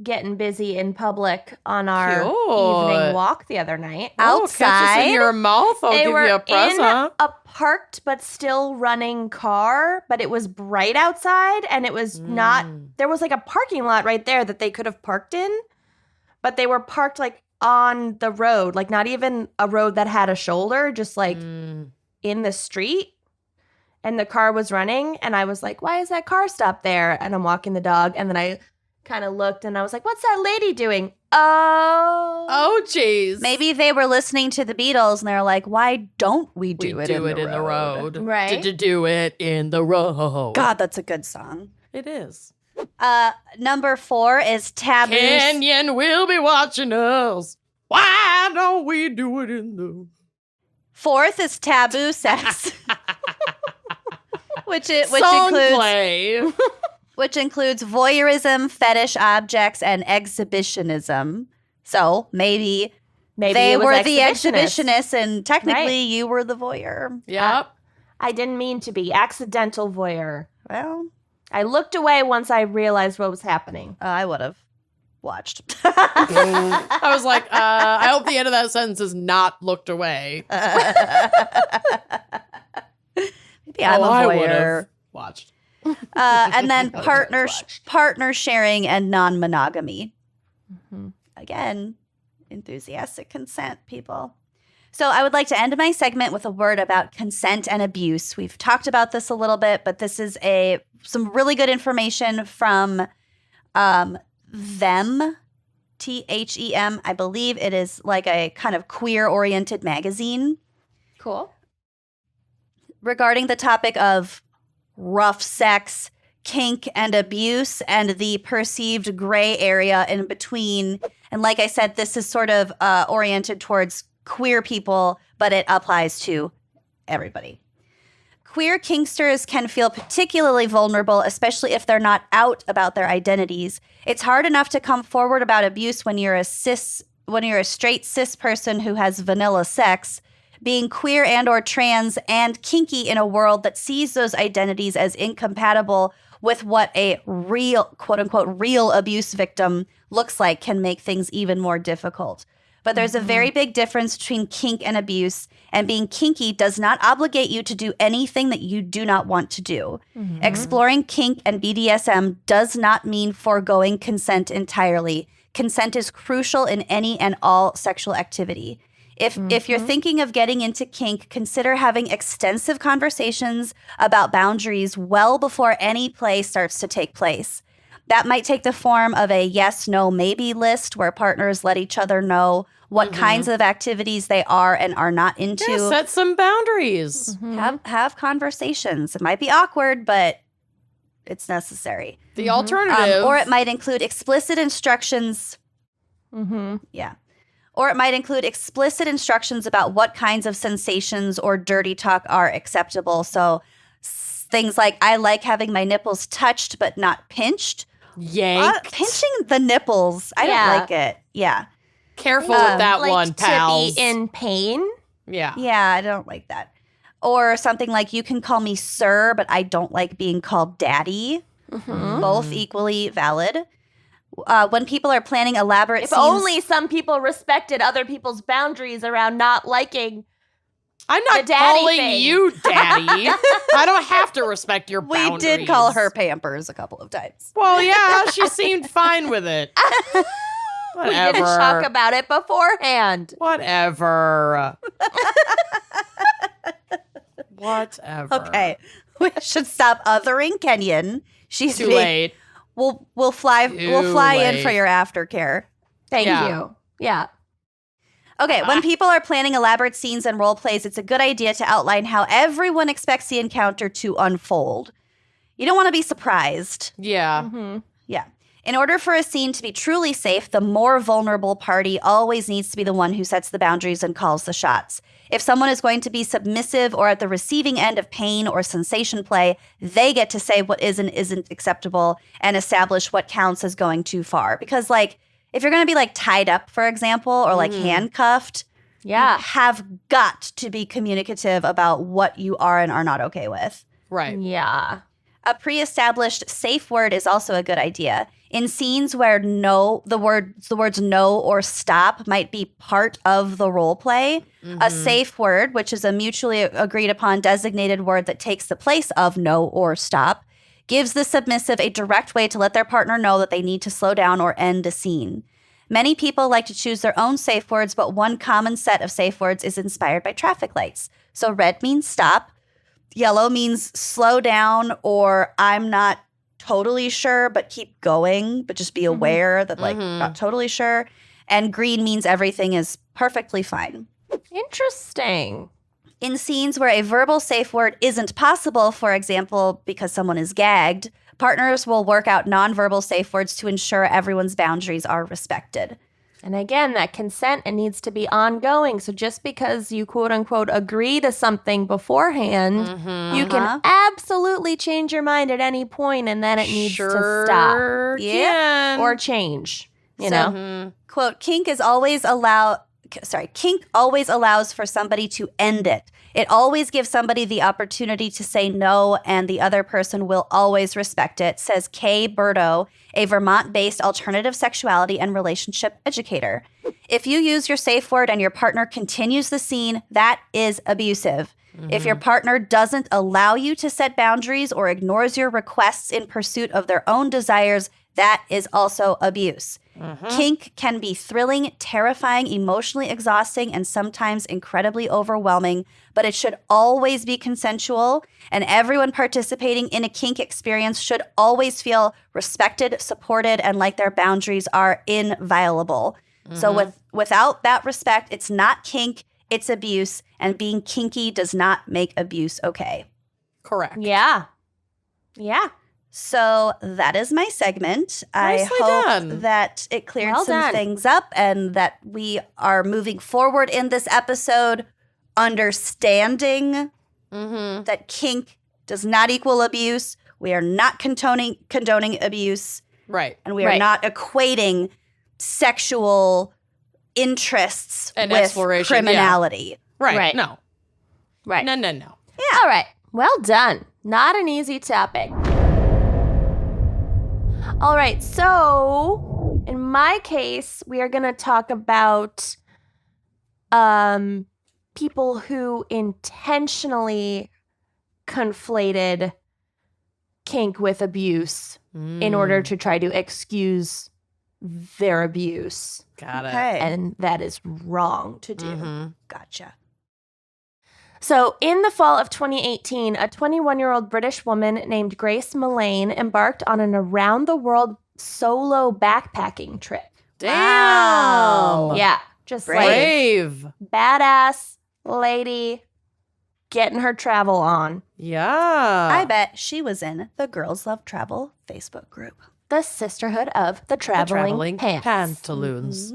getting busy in public on our Cute. evening walk the other night. Oh, catch us Outside? in your mouth. I'll They give were you a present. in a parked but still running car, but it was bright outside and it was not. There was like a parking lot right there that they could have parked in, but they were parked like on the road, like not even a road that had a shoulder, just like in the street. And the car was running, and I was like, "Why is that car stopped there?" And I'm walking the dog, and then I kind of looked, and I was like, "What's that lady doing?" Oh, jeez. Maybe they were listening to the Beatles and they're like, why don't we do we it do in it in the road. Right. To do it in the road. God, that's a good song. It is. Number 4 is Taboos. Canyon will be watching us. Why don't we do it in the... 4th is taboo sex. which Song includes play. which includes voyeurism, fetish objects, and exhibitionism. So maybe they it was were the exhibitionist. exhibitionists, and technically Right. you were the voyeur. Yep. I didn't mean to be accidental voyeur. Well, I looked away once I realized what was happening. I would have watched. I was like, I hope the end of that sentence is not looked away. Maybe I'm a I would voyeur. have watched. And then I would have partner sharing and non-monogamy. Mm-hmm. Again, enthusiastic consent, people. So I would like to end my segment with a word about consent and abuse. We've talked about this a little bit, but this is some really good information from them, THEM. I believe it is like a kind of queer-oriented magazine Cool. regarding the topic of rough sex, kink, and abuse, and the perceived gray area in between. And like I said, this is sort of oriented towards queer people, but it applies to everybody. Queer kinksters can feel particularly vulnerable, especially if they're not out about their identities. It's hard enough to come forward about abuse when you're a straight cis person who has vanilla sex. Being queer and or trans and kinky in a world that sees those identities as incompatible with what a real, quote unquote, real abuse victim looks like can make things even more difficult. But there's a very big difference between kink and abuse, and being kinky does not obligate you to do anything that you do not want to do. Exploring kink and BDSM does not mean foregoing consent entirely. Consent is crucial in any and all sexual activity. If you're thinking of getting into kink, consider having extensive conversations about boundaries well before any play starts to take place. That might take the form of a yes, no, maybe list where partners let each other know what kinds of activities they are and are not into. Yeah, set some boundaries. Have conversations. It might be awkward, but it's necessary. The alternative. Or it might include explicit instructions. Yeah. Or it might include explicit instructions about what kinds of sensations or dirty talk are acceptable. So things like, I like having my nipples touched but not pinched. Yanked. Pinching the nipples. I Yeah. don't like it. Yeah. Careful with that Like one, pals. to be in pain. Yeah. Yeah, I don't like that. Or something like, you can call me sir, but I don't like being called daddy. Both equally valid. When people are planning elaborate If scenes, only some people respected other people's boundaries around not liking. I'm not The daddy calling thing. you daddy. I don't have to respect your we boundaries. did call her Pampers a couple of times. Well, yeah, she seemed fine with it. We didn't talk about it beforehand. Whatever. Whatever. Okay. We should stop othering Kenyon. She's Too late. We'll fly in late. for your aftercare. Thank Yeah. you. Yeah. Okay, when people are planning elaborate scenes and role plays, it's a good idea to outline how everyone expects the encounter to unfold. You don't want to be surprised. Yeah. Mm-hmm. Yeah. In order for a scene to be truly safe, the more vulnerable party always needs to be the one who sets the boundaries and calls the shots. If someone is going to be submissive or at the receiving end of pain or sensation play, they get to say what is and isn't acceptable and establish what counts as going too far. Because, like, if you're going to be, like, tied up, for example, or, like, handcuffed, you have got to be communicative about what you are and are not okay with. Right. Yeah. A pre-established safe word is also a good idea. In scenes where the words no or stop might be part of the role play, a safe word, which is a mutually agreed upon designated word that takes the place of no or stop, gives the submissive a direct way to let their partner know that they need to slow down or end a scene. Many people like to choose their own safe words, but one common set of safe words is inspired by traffic lights. So red means stop, yellow means slow down, or I'm not totally sure, but keep going, but just be aware that, like, not totally sure. And green means everything is perfectly fine. Interesting. In scenes where a verbal safe word isn't possible, for example, because someone is gagged, partners will work out nonverbal safe words to ensure everyone's boundaries are respected. And again, that consent, it needs to be ongoing. So just because you quote unquote agree to something beforehand, you can absolutely change your mind at any point, and then it needs to stop. Yeah. Or change. You know? Quote, kink always allows for somebody to end it. It always gives somebody the opportunity to say no, and the other person will always respect it, says Kay Burdo, a Vermont-based alternative sexuality and relationship educator. If you use your safe word and your partner continues the scene, that is abusive. If your partner doesn't allow you to set boundaries or ignores your requests in pursuit of their own desires, that is also abuse. Kink can be thrilling, terrifying, emotionally exhausting, and sometimes incredibly overwhelming, but it should always be consensual, and everyone participating in a kink experience should always feel respected, supported, and like their boundaries are inviolable. So without that respect, it's not kink, it's abuse, and being kinky does not make abuse okay. Correct. Yeah. Yeah. So that is my segment. Nicely I hope done. that it cleared Well some done. things up and that we are moving forward in this episode understanding that kink does not equal abuse. We are not condoning abuse. Right. And we are not equating sexual interests And with exploration, criminality. Right. Right. No. Right. No. All right. Well done. Not an easy topic. All right. So, in my case, we are going to talk about people who intentionally conflated kink with abuse in order to try to excuse their abuse. Got it. Okay. And that is wrong to do. Gotcha. So, in the fall of 2018, a 21-year-old British woman named Grace Millane embarked on an around-the-world solo backpacking trip. Damn. Wow. Yeah, just like Brave. badass lady getting her travel on. Yeah. I bet she was in the Girls Love Travel Facebook group. The Sisterhood of the The Traveling Pants. pantaloons.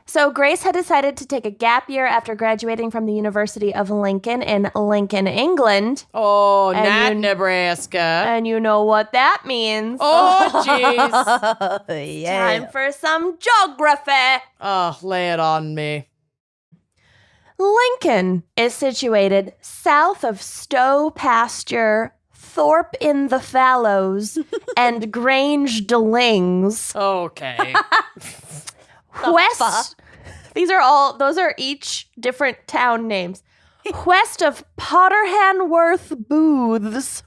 So Grace had decided to take a gap year after graduating from the University of Lincoln in Lincoln, England. Oh, And not you- Nebraska. And you know what that means. Oh, jeez. Yeah. Time for some geography. Oh, lay it on me. Lincoln is situated south of Stowe Pasture, Thorpe in the Fallows, and Grange Delings. Okay. West. Those are each different town names. West of Potterhanworth Booths.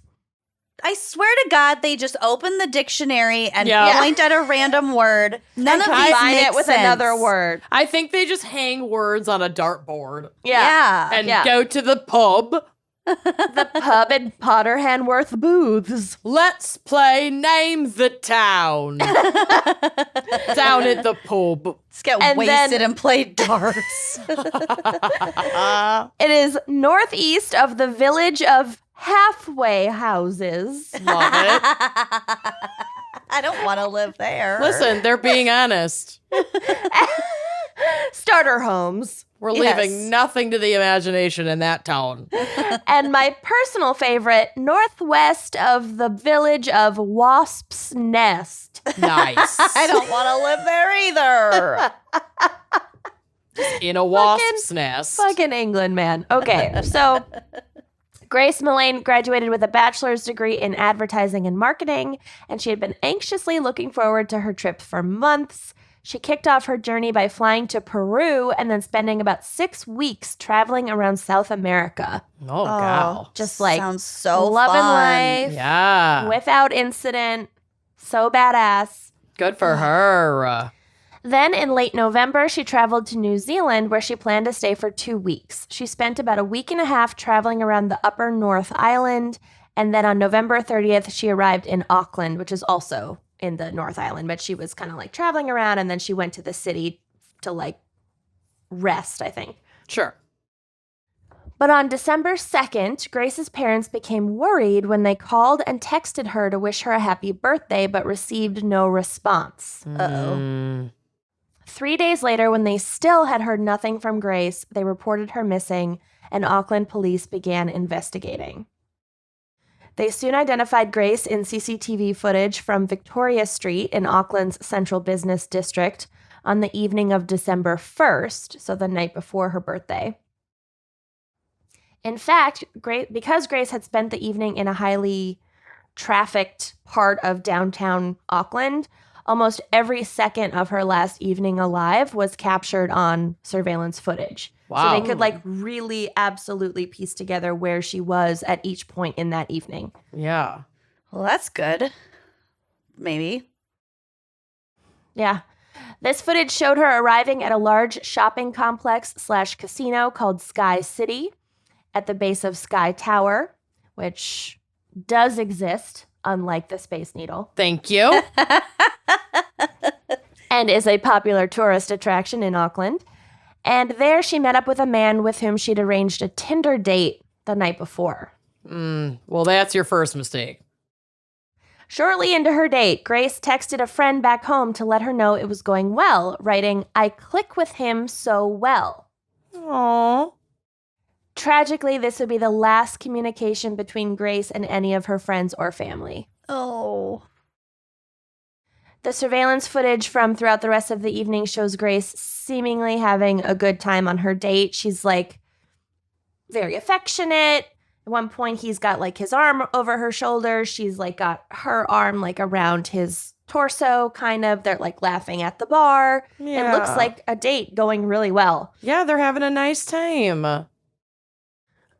I swear to God, they just open the dictionary and Yeah. point at a random word. None of these Combine make it with sense. another word. I think they just hang words on a dartboard Yeah. and Yeah. go to the pub. The pub at Potterhanworth Booths. Let's play Name the Town. Down at the pub. Let's get And wasted then- and play darts. It is northeast of the village of Halfway Houses. Love it. I don't want to live there. Listen, they're being honest. Starter homes. We're Yes. leaving nothing to the imagination in that town. And my personal favorite, northwest of the village of Wasp's Nest. Nice. I don't want to live there either. In a wasp's nest. Fucking England, man. Okay, so Grace Millane graduated with a bachelor's degree in advertising and marketing, and she had been anxiously looking forward to her trip for months. She kicked off her journey by flying to Peru and then spending about 6 weeks traveling around South America. Oh, God. Just like sounds so loving fun. life Yeah. without incident. So badass. Good for her. Then in late November, she traveled to New Zealand where she planned to stay for 2 weeks. She spent about a week and a half traveling around the upper North Island. And then on November 30th, she arrived in Auckland, which is also in the North Island. But she was kind of like traveling around and then she went to the city to like rest, I think. Sure. But on December 2nd, Grace's parents became worried when they called and texted her to wish her a happy birthday, but received no response. Uh-oh. Mm. 3 days later, when they still had heard nothing from Grace, they reported her missing, and Auckland police began investigating. They soon identified Grace in CCTV footage from Victoria Street in Auckland's central business district on the evening of December 1st, so the night before her birthday. In fact, because Grace had spent the evening in a highly trafficked part of downtown Auckland, almost every second of her last evening alive was captured on surveillance footage. Wow. So they could like really absolutely piece together where she was at each point in that evening. Yeah. Well, that's good. Maybe. Yeah. This footage showed her arriving at a large shopping complex / casino called Sky City at the base of Sky Tower, which does exist, unlike the Space Needle, Thank you. and is a popular tourist attraction in Auckland. And there she met up with a man with whom she'd arranged a Tinder date the night before. Well, that's your first mistake. Shortly into her date, Grace texted a friend back home to let her know it was going well, writing, "I click with him so well." Aww. Tragically, this would be the last communication between Grace and any of her friends or family. Oh. The surveillance footage from throughout the rest of the evening shows Grace seemingly having a good time on her date. She's like very affectionate. At one point, he's got like his arm over her shoulder. She's like got her arm like around his torso, kind of. They're like laughing at the bar. It looks like a date going really well. Yeah, they're having a nice time.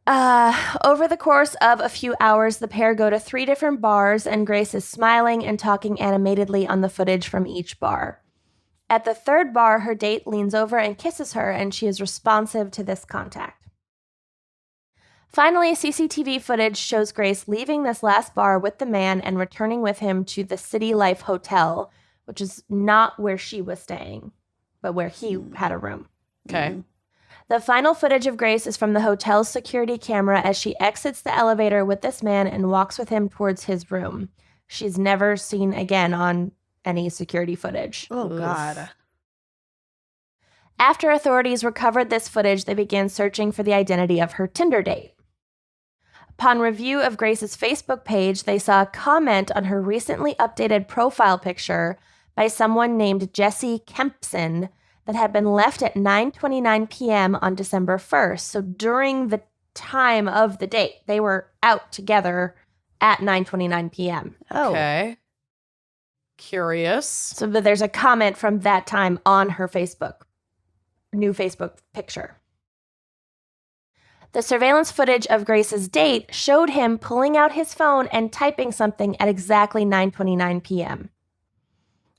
Over the course of a few hours, the pair go to 3 different bars, and Grace is smiling and talking animatedly on the footage from each bar. At the 3rd bar, her date leans over and kisses her, and she is responsive to this contact. Finally, CCTV footage shows Grace leaving this last bar with the man and returning with him to the City Life Hotel, which is not where she was staying, but where he had a room. Okay. The final footage of Grace is from the hotel's security camera as she exits the elevator with this man and walks with him towards his room. She's never seen again on any security footage. Oh, Oof. God. After authorities recovered this footage, they began searching for the identity of her Tinder date. Upon review of Grace's Facebook page, they saw a comment on her recently updated profile picture by someone named Jesse Kempson that had been left at 9:29 p.m. on December 1st. So during the time of the date, they were out together at 9:29 p.m. Oh. Okay. Curious. So there's a comment from that time on her new Facebook picture. The surveillance footage of Grace's date showed him pulling out his phone and typing something at exactly 9:29 p.m.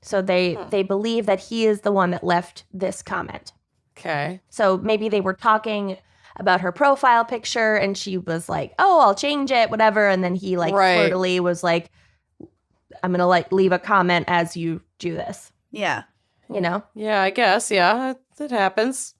So they believe that he is the one that left this comment. Okay. So maybe they were talking about her profile picture and she was like, oh, I'll change it, whatever. And then he flirtily was like, I'm going to leave a comment as you do this. Yeah. You know? Yeah, I guess. Yeah, it happens.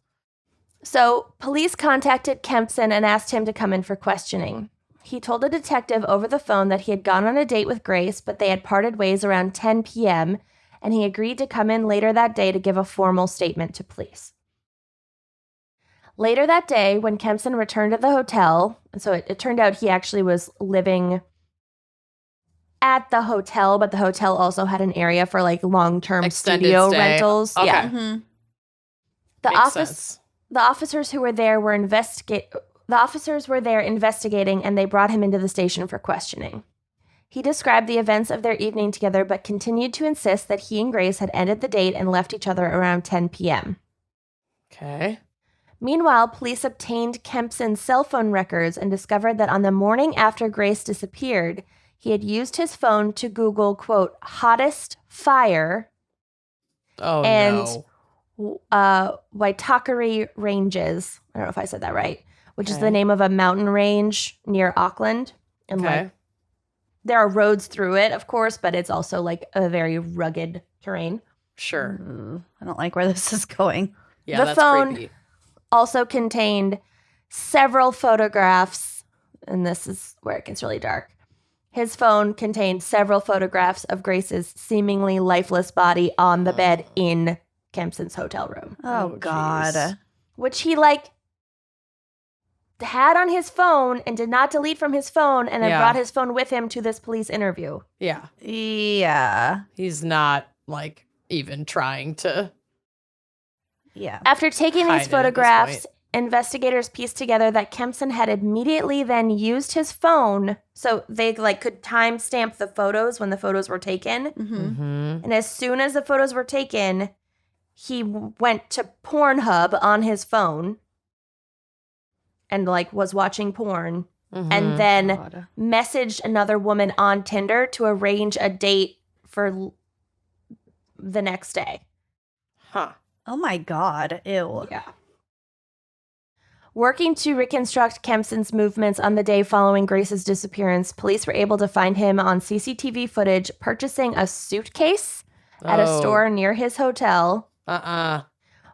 So police contacted Kempson and asked him to come in for questioning. He told a detective over the phone that he had gone on a date with Grace, but they had parted ways around 10 p.m., and he agreed to come in later that day to give a formal statement to police. Later that day, when Kempson returned to the hotel, so it turned out he actually was living at the hotel, but the hotel also had an area for long-term Extended studio stay. rentals. Okay. Yeah. Mhm. Makes sense. The officers who were there were investigating, and they brought him into the station for questioning. He described the events of their evening together, but continued to insist that he and Grace had ended the date and left each other around 10 p.m. Okay. Meanwhile, police obtained Kempson's cell phone records and discovered that on the morning after Grace disappeared, he had used his phone to Google, quote, hottest fire Oh, and no. Waitakere Ranges. I don't know if I said that right, which is Okay. the name of a mountain range near Auckland. And Okay. there are roads through it, of course, but it's also a very rugged terrain. Sure. I don't like where this is going. Yeah, The that's phone- creepy. Also contained several photographs, and this is where it gets really dark. His phone contained several photographs of Grace's seemingly lifeless body on the bed in Kempson's hotel room, Oh, Oh, God. jeez. which he had on his phone and did not delete from his phone, and then Yeah. brought his phone with him to this police interview. Yeah. Yeah. He's not even trying to. Yeah. After taking Hide it these at this photographs, point. investigators pieced together that Kempson had immediately then used his phone, so they could timestamp the photos when the photos were taken. Mm-hmm. Mm-hmm. And as soon as the photos were taken, he went to Pornhub on his phone and was watching porn, Mm-hmm. and then God. messaged another woman on Tinder to arrange a date for the next day. Huh. Oh, my God. Ew. Yeah. Working to reconstruct Kempson's movements on the day following Grace's disappearance, police were able to find him on CCTV footage purchasing a suitcase at a Oh. store near his hotel,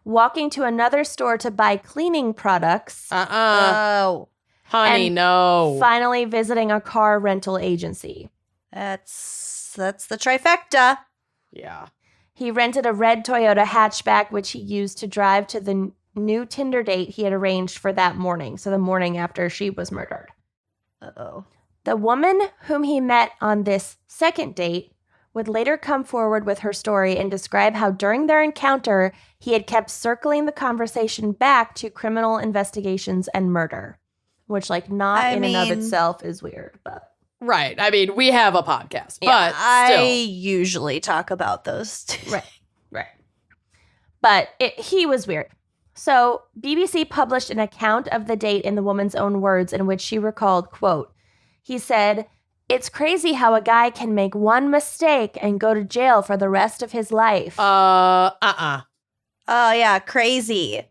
walking to another store to buy cleaning products, Oh. Honey, And no. finally visiting a car rental agency. That's the trifecta. Yeah. He rented a red Toyota hatchback, which he used to drive to the new Tinder date he had arranged for that morning, so the morning after she was murdered. Uh-oh. The woman whom he met on this second date would later come forward with her story and describe how during their encounter, he had kept circling the conversation back to criminal investigations and murder, which not in and of itself is weird, but... Right. I mean, we have a podcast, Yeah, but I still. usually talk about those two. Right. But he was weird. So BBC published an account of the date in the woman's own words in which she recalled, quote, he said, "It's crazy how a guy can make one mistake and go to jail for the rest of his life." Oh, yeah, crazy.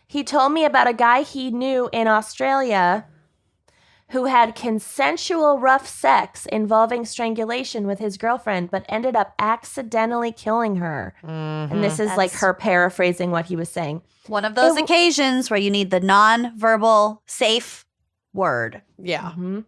He told me about a guy he knew in Australia who had consensual rough sex involving strangulation with his girlfriend, but ended up accidentally killing her. Mm-hmm. And this is That's- her paraphrasing what he was saying. One of those It- occasions where you need the non-verbal safe word. Yeah. Mhm.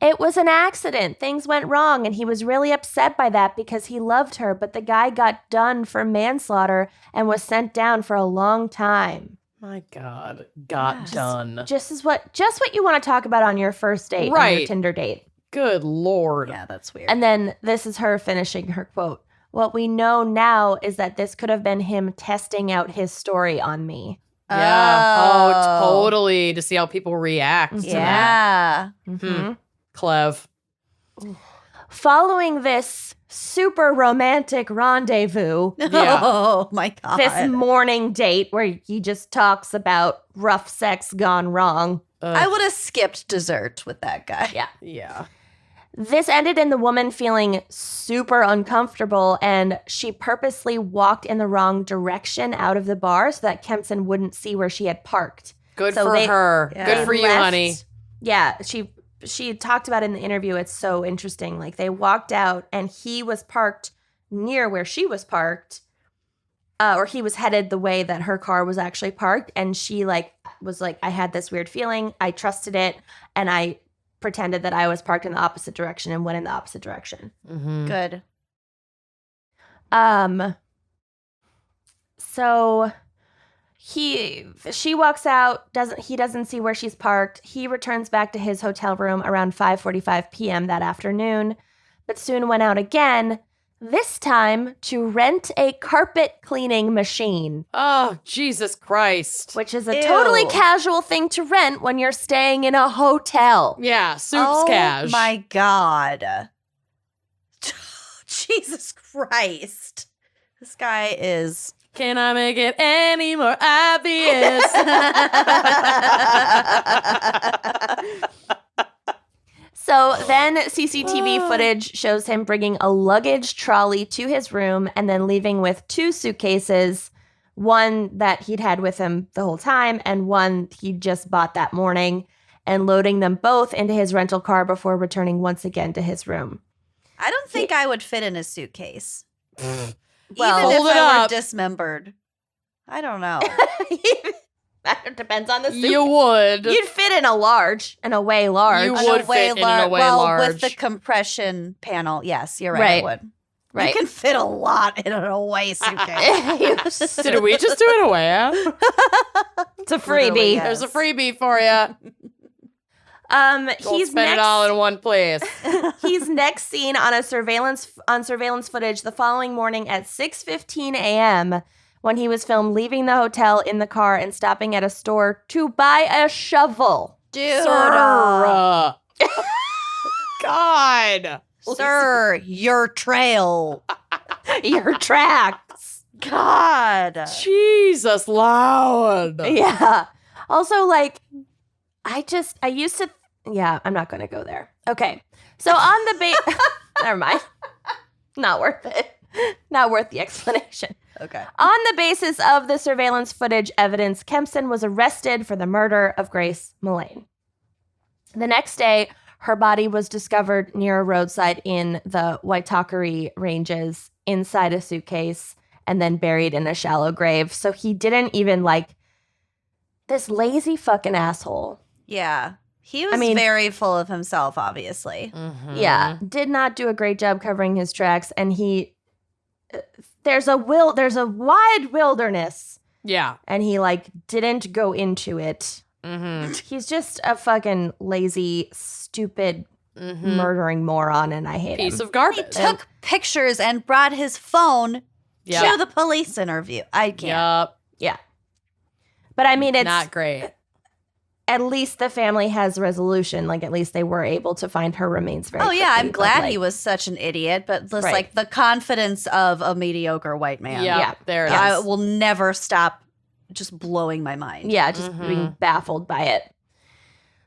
It was an accident. Things went wrong, and he was really upset by that because he loved her, but the guy got done for manslaughter and was sent down for a long time. My God. Got Yes. done. Just what you want to talk about on your first date, on your Right. Tinder date. Good Lord. Yeah, that's weird. And then this is her finishing her quote. "What we know now is that this could have been him testing out his story on me." Yeah. Oh, totally. To see how people react to that. Yeah. Mhm. Clev. Following this super romantic rendezvous, Oh my God. this morning date where he just talks about rough sex gone wrong. I would have skipped dessert with that guy. Yeah. Yeah. This ended in the woman feeling super uncomfortable, and she purposely walked in the wrong direction out of the bar so that Kempson wouldn't see where she had parked. Good So for they- her. Yeah. Good for you, left- honey. Yeah, she talked about it in the interview. It's so interesting. Like, they walked out and he was parked near where she was parked, or he was headed the way that her car was actually parked, and she was like, I had this weird feeling, I trusted it, and I pretended that I was parked in the opposite direction and went in the opposite direction. Mm-hmm. Good. So she walks out, he doesn't see where she's parked. He returns back to his hotel room around 5:45 p.m. that afternoon, but soon went out again, this time to rent a carpet cleaning machine, Oh, Jesus Christ. which is a Ew. totally casual thing to rent when you're staying in a hotel. Yeah, soup's cash. Oh my God. Jesus Christ. This guy is. Can I make it any more obvious? So then CCTV footage shows him bringing a luggage trolley to his room and then leaving with 2 suitcases, one that he'd had with him the whole time and one he just bought that morning, and loading them both into his rental car before returning once again to his room. I don't think I would fit in a suitcase. Well, Even if hold it I were up. dismembered. I don't know. That depends on the suit. You would. You'd fit in a large, in a way large. You On would a way fit in a way well, large. with the compression panel. Yes, you're right. Right. I would. Right. You can fit a lot in an away suitcase. Did we just do it away? Huh? It's a Literally, freebie. yeah. There's a freebie for you. Don't He's spend next. it all in one place. He's next seen on surveillance footage the following morning at 6:15 a.m. when he was filmed leaving the hotel in the car and stopping at a store to buy a shovel. Dude. Sir. God. Sir, your trail. Your tracks. God. Jesus, loud. Yeah. Also, like, I used to. Yeah, I'm not going to go there. Okay. So on the base. Never mind. Not worth it. Not worth the explanation. Okay. On the basis of the surveillance footage evidence, Kempson was arrested for the murder of Grace Millane. The next day, her body was discovered near a roadside in the Waitakere Ranges inside a suitcase and then buried in a shallow grave. So he didn't even this lazy fucking asshole. Yeah. He was very full of himself, obviously. Mhm. Yeah, did not do a great job covering his tracks, and there's a wide wilderness, Yeah. and he didn't go into it. Mm-hmm. He's just a fucking lazy, stupid, Mm-hmm. murdering moron, and I hate Piece him. of garbage. He took pictures and brought his phone Yep. to the police interview. I can't. Yup. Yeah, but I mean, it's Not great. at least the family has resolution. At least they were able to find her remains very Oh, yeah. quickly, I'm but, glad he was such an idiot, but just Right. the confidence of a mediocre white man. Yeah. There it is. I will never stop just blowing my mind. Yeah, just Mhm. being baffled by it.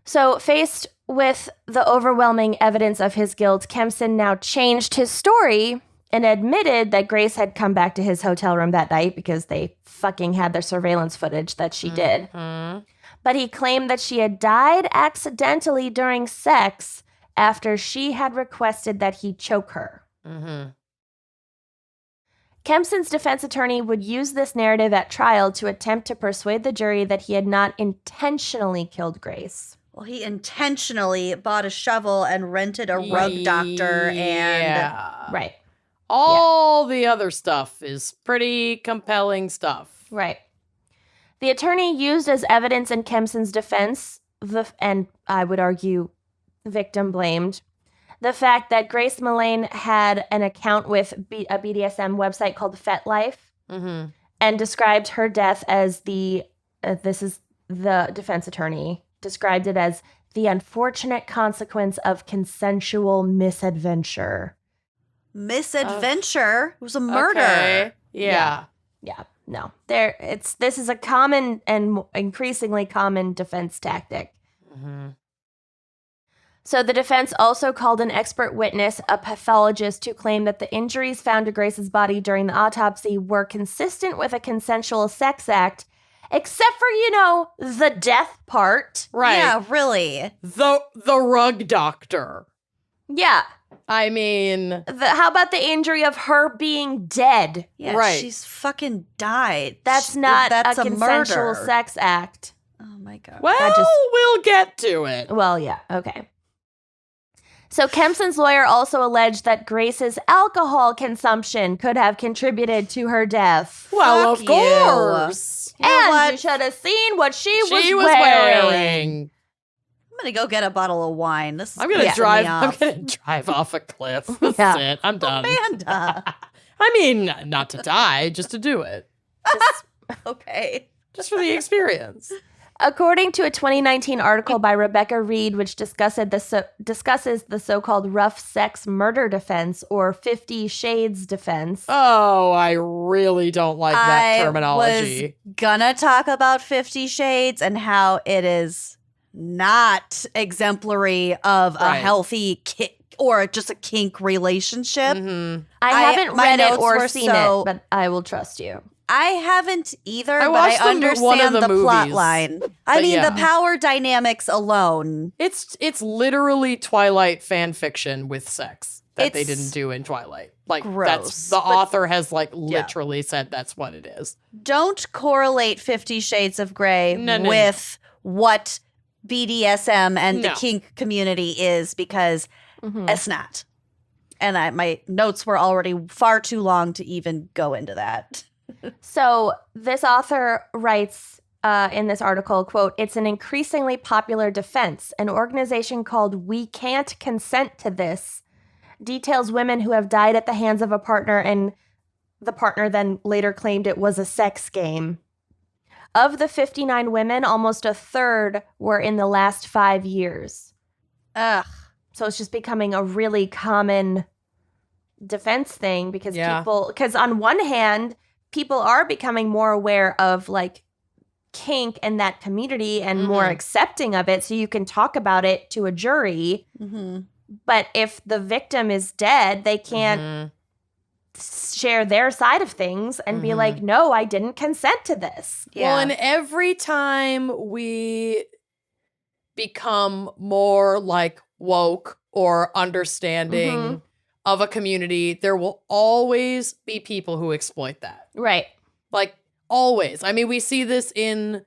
So, faced with the overwhelming evidence of his guilt, Kempson now changed his story and admitted that Grace had come back to his hotel room that night because they fucking had their surveillance footage that she did. Mhm. But he claimed that she had died accidentally during sex after she had requested that he choke her. Mm-hmm. Kempson's defense attorney would use this narrative at trial to attempt to persuade the jury that he had not intentionally killed Grace. Well, he intentionally bought a shovel and rented a rug doctor and Yeah. Right. All the other stuff is pretty compelling stuff. Right. The attorney used as evidence in Kempson's defense, and I would argue victim blamed, the fact that Grace Millane had an account with a BDSM website called FetLife Mm-hmm. and described her death as this is the defense attorney, described it as the unfortunate consequence of consensual misadventure. Misadventure? It was a murder. Okay. Yeah. Yeah, no. This is a common and increasingly common defense tactic. Mm-hmm. So the defense also called an expert witness, a pathologist, who claimed that the injuries found to Grace's body during the autopsy were consistent with a consensual sex act, except for, the death part. Right. Yeah, really. The rug doctor. Yeah. I mean, How about the injury of her being dead? Yeah, Right. she's fucking died. That's not a consensual murder. sex act. Oh my God. well, we'll get to it. Well, yeah, okay. So Kempson's lawyer also alleged that Grace's alcohol consumption could have contributed to her death. Well, Fuck of course. You know And what? you should have seen what she was wearing. I'm gonna go get a bottle of wine. This is I'm gonna pissing drive. me I'm off. gonna drive off a cliff. That's Yeah. it. I'm done. Amanda. I mean, not to die, just to do it, Okay. just for the experience. According to a 2019 article by Rebecca Reed, which discusses the so-called rough sex murder defense or 50 Shades defense. Oh, I really don't like that terminology. I was gonna talk about 50 Shades and how it is not exemplary of a Right. healthy or just a kink relationship. Mm-hmm. I haven't my read it notes or were seen so- it, but I will trust you. I haven't either, I but watched I one of understand the the plot movies, line. I but mean, yeah. the power dynamics alone. It's literally Twilight fan fiction with sex that they It's didn't do in Twilight. Like gross, that's the but- author has literally said that's what it is. Don't correlate 50 Shades of Grey No. with what BDSM and the No. kink community is, because Mhm. it's not. And my notes were already far too long to even go into that. So this author writes in this article, quote, "It's an increasingly popular defense. An organization called We Can't Consent to This details women who have died at the hands of a partner, and the partner then later claimed it was a sex game. Of the 59 women, almost a third were in the last 5 years. Ugh. So it's just becoming a really common defense thing because Yeah. because on one hand, people are becoming more aware of like kink and that community and more Mhm. accepting of it, so you can talk about it to a jury. Mm-hmm. But if the victim is dead, they can't Mhm. share their side of things and be Mhm. like, no, I didn't consent to this. Yeah. Well, and every time we become more like woke or understanding Mhm. of a community, there will always be people who exploit that. Right. Like always. I mean, we see this in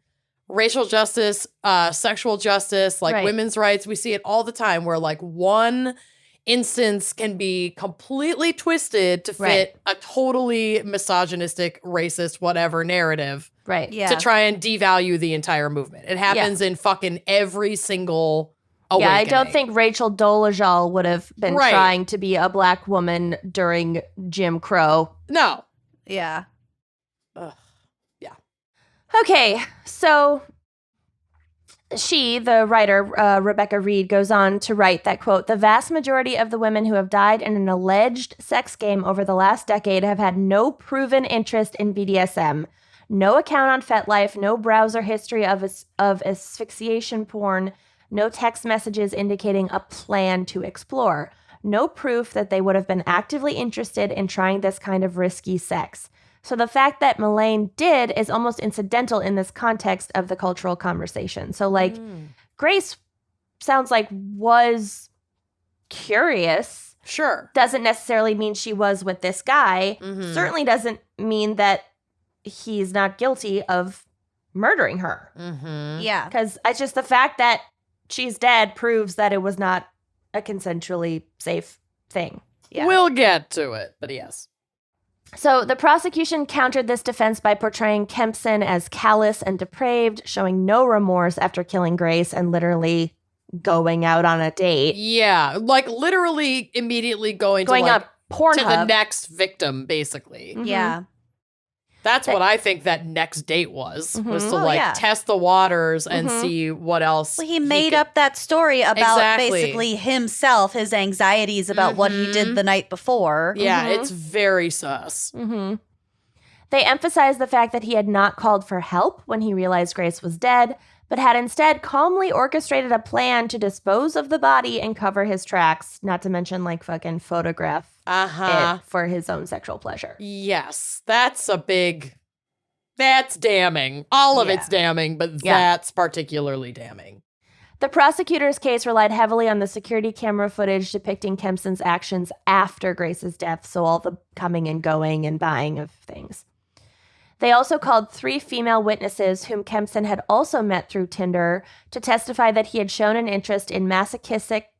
racial justice, sexual justice, like Right. women's rights. We see it all the time where like one instance can be completely twisted to fit Right. a totally misogynistic, racist, whatever narrative Right. Yeah. to try and devalue the entire movement. It happens in fucking every single awakening. Yeah, I don't think Rachel Dolezal would have been Right. trying to be a black woman during Jim Crow. No. Yeah. Ugh. Okay, so she, the writer, Rebecca Reed, goes on to write that, quote, "The vast majority of the women who have died in an alleged sex game over the last decade have had no proven interest in BDSM, no account on FetLife, no browser history of asphyxiation porn, no text messages indicating a plan to explore, no proof that they would have been actively interested in trying this kind of risky sex. So the fact that Millane did is almost incidental in this context of the cultural conversation." So like Grace sounds like was curious. Sure. Doesn't necessarily mean she was with this guy. Mhm. Certainly doesn't mean that he's not guilty of murdering her. Mm-hmm. Yeah. Because it's just the fact that she's dead proves that it was not a consensually safe thing. Yeah. We'll get to it, but yes. So the prosecution countered this defense by portraying Kempson as callous and depraved, showing no remorse after killing Grace and literally going out on a date. Yeah, like literally immediately going to Going like, up Pornhub. to the next victim, basically. Mhm. Yeah. That's what I think that next date was to Oh, like yeah. test the waters and see what else. Well, he made up that story about Exactly. basically himself, his anxieties about what he did the night before. Yeah, it's very sus. They emphasized the fact that he had not called for help when he realized Grace was dead, but had instead calmly orchestrated a plan to dispose of the body and cover his tracks, not to mention like fucking photograph it for his own sexual pleasure. Yes, that's damning. All of it's damning, but that's particularly damning. The prosecutor's case relied heavily on the security camera footage depicting Kempson's actions after Grace's death, so all the coming and going and buying of things. They also called 3 female witnesses whom Kempson had also met through Tinder to testify that he had shown an interest in masochistic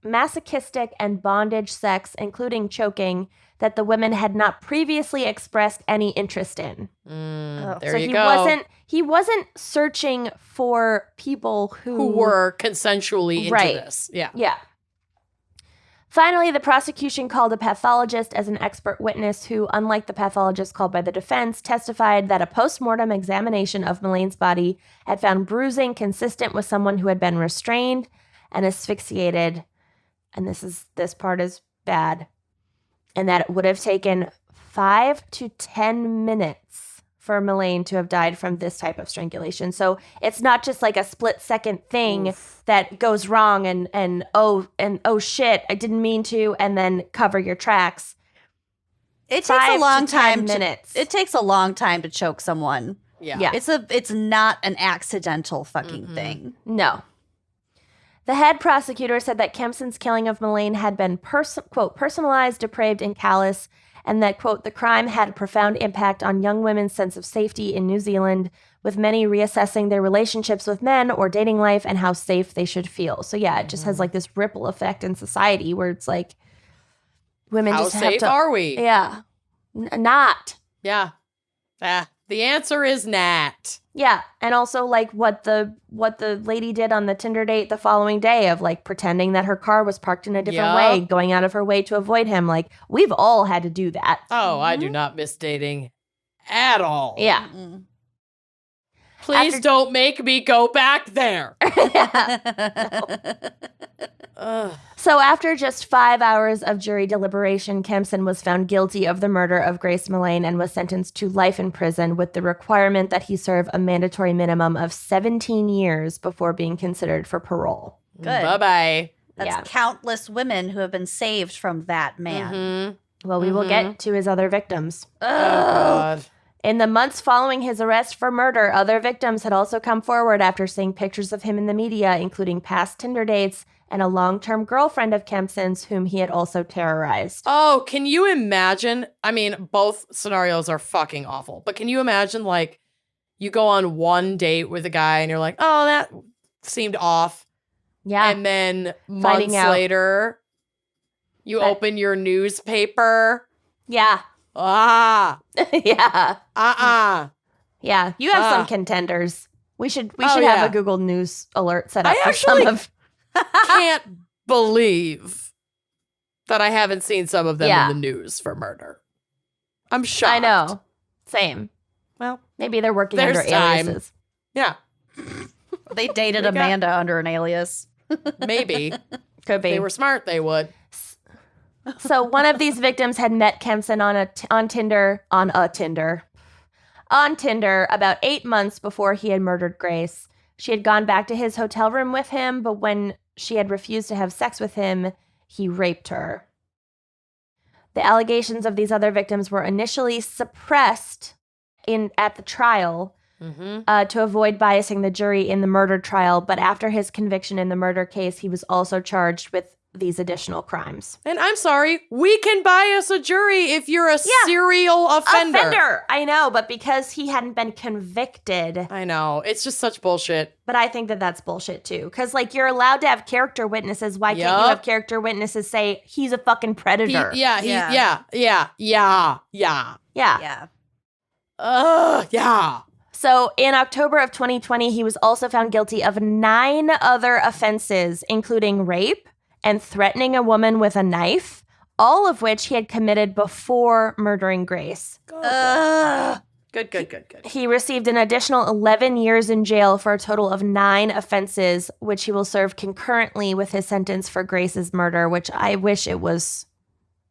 and bondage sex, including choking, that the women had not previously expressed any interest in. There you go. He wasn't searching for people who were consensually into this. Yeah. Yeah. Finally, the prosecution called a pathologist as an expert witness who, unlike the pathologist called by the defense, testified that a post-mortem examination of Millane's body had found bruising consistent with someone who had been restrained and asphyxiated. And this part is bad. And that it would have taken 5 to 10 minutes for Millane to have died from this type of strangulation. So it's not just like a split-second thing that goes wrong and oh shit, I didn't mean to, and then cover your tracks. It takes a long 10 time. minutes. It takes a long time to choke someone. Yeah. It's not an accidental fucking thing. No. The head prosecutor said that Kempson's killing of Millane had been, quote, personalized, depraved, and callous, and that, quote, the crime had a profound impact on young women's sense of safety in New Zealand, with many reassessing their relationships with men or dating life and how safe they should feel. So, yeah, it just has like this ripple effect in society where it's like women How just have safe to... are we? Yeah. Not. Yeah. The answer is not. Yeah, and also like what the lady did on the Tinder date the following day of like pretending that her car was parked in a different way, going out of her way to avoid him. Like we've all had to do that. Oh, I do not miss dating at all. Yeah. Please don't make me go back there. So after just 5 hours of jury deliberation, Kempson was found guilty of the murder of Grace Millane and was sentenced to life in prison with the requirement that he serve a mandatory minimum of 17 years before being considered for parole. Good. Bye-bye. That's countless women who have been saved from that man. Well, we will get to his other victims. Oh, God. In the months following his arrest for murder, other victims had also come forward after seeing pictures of him in the media, including past Tinder dates and a long-term girlfriend of Kempson's whom he had also terrorized. Oh, can you imagine? I mean, both scenarios are fucking awful, but can you imagine, like, you go on one date with a guy and you're like, oh, that seemed off. Yeah. And then months later, you open your newspaper. Yeah. Ah. Yeah. Yeah. You have some contenders. We should have a Google News alert set up for some of... can't believe that I haven't seen some of them in the news for murder. I'm shocked. I know. Same. Well, maybe they're working there's under time. aliases. Yeah. They dated Amanda under an alias. Maybe. Could be. If they were smart, they would. So one of these victims had met Kempson on Tinder about 8 months before he had murdered Grace. She had gone back to his hotel room with him, but when she had refused to have sex with him, he raped her. The allegations of these other victims were initially suppressed at the trial to avoid biasing the jury in the murder trial, but after his conviction in the murder case, he was also charged with these additional crimes. And I'm sorry, we can bias a jury if you're a serial offender. I know, but because he hadn't been convicted. I know. It's just such bullshit. But I think that that's bullshit too. Because like you're allowed to have character witnesses. Why can't you have character witnesses say he's a fucking predator? Yeah. So in October of 2020, he was also found guilty of 9 other offenses, including rape and threatening a woman with a knife, all of which he had committed before murdering Grace. God Good. He received an additional 11 years in jail for a total of 9 offenses, which he will serve concurrently with his sentence for Grace's murder, which I wish it was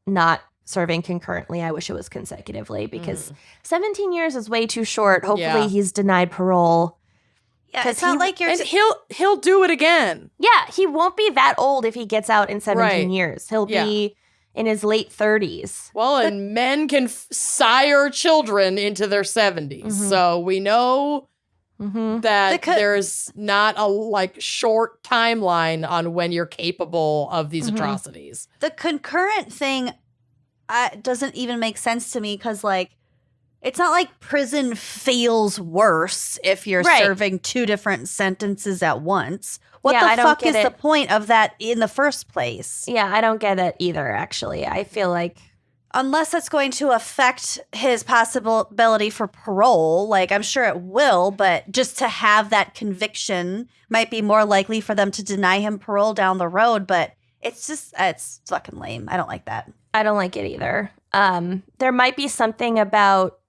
not serving concurrently. I wish it was consecutively because 17 years is way too short. Hopefully he's denied parole. Yeah, it's not like you're... And he'll do it again. Yeah, he won't be that old if he gets out in 17 Right. years. He'll be in his late 30s. Well, and men can sire children into their 70s. So we know that there's not a short timeline on when you're capable of these atrocities. The concurrent thing doesn't even make sense to me because, it's not like prison feels worse if you're serving 2 different sentences at once. What the fuck is the point of that in the first place? Yeah, I don't get it either, actually. I feel like... Unless it's going to affect his possibility for parole, I'm sure it will, but just to have that conviction might be more likely for them to deny him parole down the road, but it's fucking lame. I don't like that. I don't like it either. There might be something about...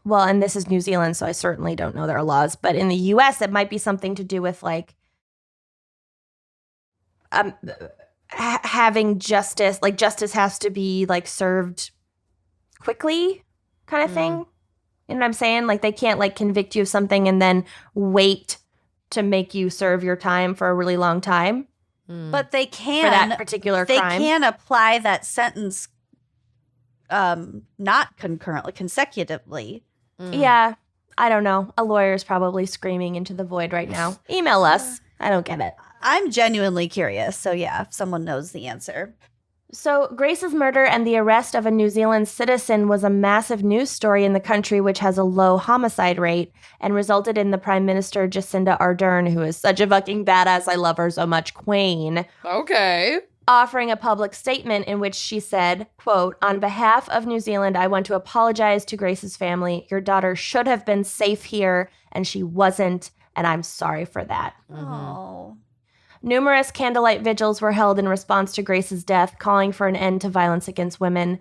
Well, and this is New Zealand, so I certainly don't know their laws. But in the U.S., it might be something to do with, having justice. Justice has to be, served quickly kind of thing. You know what I'm saying? They can't, convict you of something and then wait to make you serve your time for a really long time. But they can. For that particular crime. They can apply that sentence not concurrently, consecutively. Yeah, I don't know. A lawyer's probably screaming into the void right now. Email us. I don't get it. I'm genuinely curious. So yeah, if someone knows the answer. So Grace's murder and the arrest of a New Zealand citizen was a massive news story in the country, which has a low homicide rate, and resulted in the Prime Minister Jacinda Ardern, who is such a fucking badass, I love her so much, queen. Okay. Offering a public statement in which she said, quote, "On behalf of New Zealand, I want to apologize to Grace's family. Your daughter should have been safe here, and she wasn't, and I'm sorry for that." Oh. Numerous candlelight vigils were held in response to Grace's death, calling for an end to violence against women.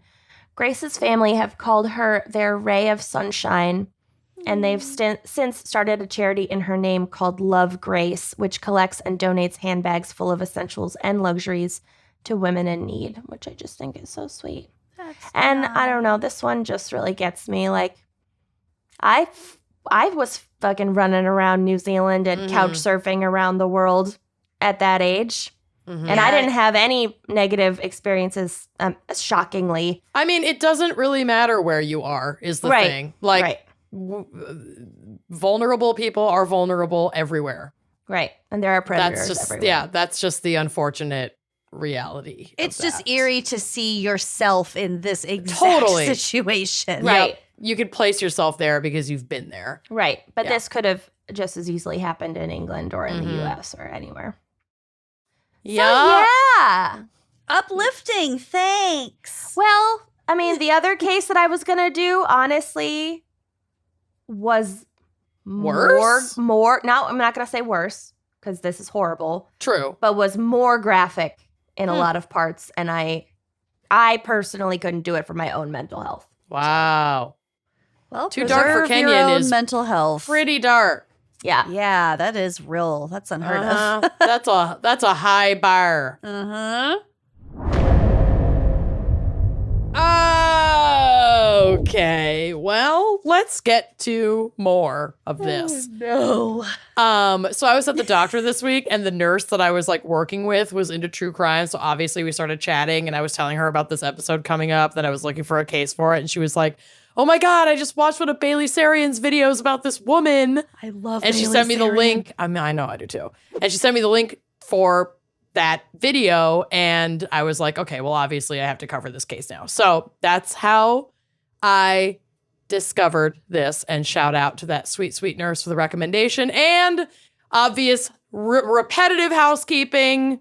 Grace's family have called her their ray of sunshine, and they've since started a charity in her name called Love Grace, which collects and donates handbags full of essentials and luxuries to women in need, which I just think is so sweet. And I don't know, this one just really gets me. I was fucking running around New Zealand and couch surfing around the world at that age. And I didn't have any negative experiences, shockingly. I mean, it doesn't really matter where you are, is the thing. Vulnerable people are vulnerable everywhere. Right. And there are predators everywhere. Yeah, that's just the unfortunate reality. It's just eerie to see yourself in this exact situation. Right. Yep. You could place yourself there because you've been there. Right. But this could have just as easily happened in England or in the U.S. or anywhere. Yeah. So, yeah. Uplifting. Thanks. Well, I mean, the other case that I was going to do, honestly, was worse? More. No, I'm not going to say worse because this is horrible. True. But was more graphic in a lot of parts. And I personally couldn't do it for my own mental health. Wow. Well, Too dark for preserve your Kenyon own is mental health. Pretty dark. Yeah. Yeah, that is real. That's unheard of. That's a high bar. Okay, well, let's get to more of this. No. So I was at the doctor this week, and the nurse that I was working with was into true crime. So obviously we started chatting, and I was telling her about this episode coming up that I was looking for a case for it, and she was like, "Oh my God, I just watched one of Bailey Sarian's videos about this woman." I love And she sent me the link. I mean, I know I do too. And she sent me the link for that video. And I was like, okay, well, obviously I have to cover this case now. So that's how I discovered this. And shout out to that sweet, sweet nurse for the recommendation and obvious repetitive housekeeping.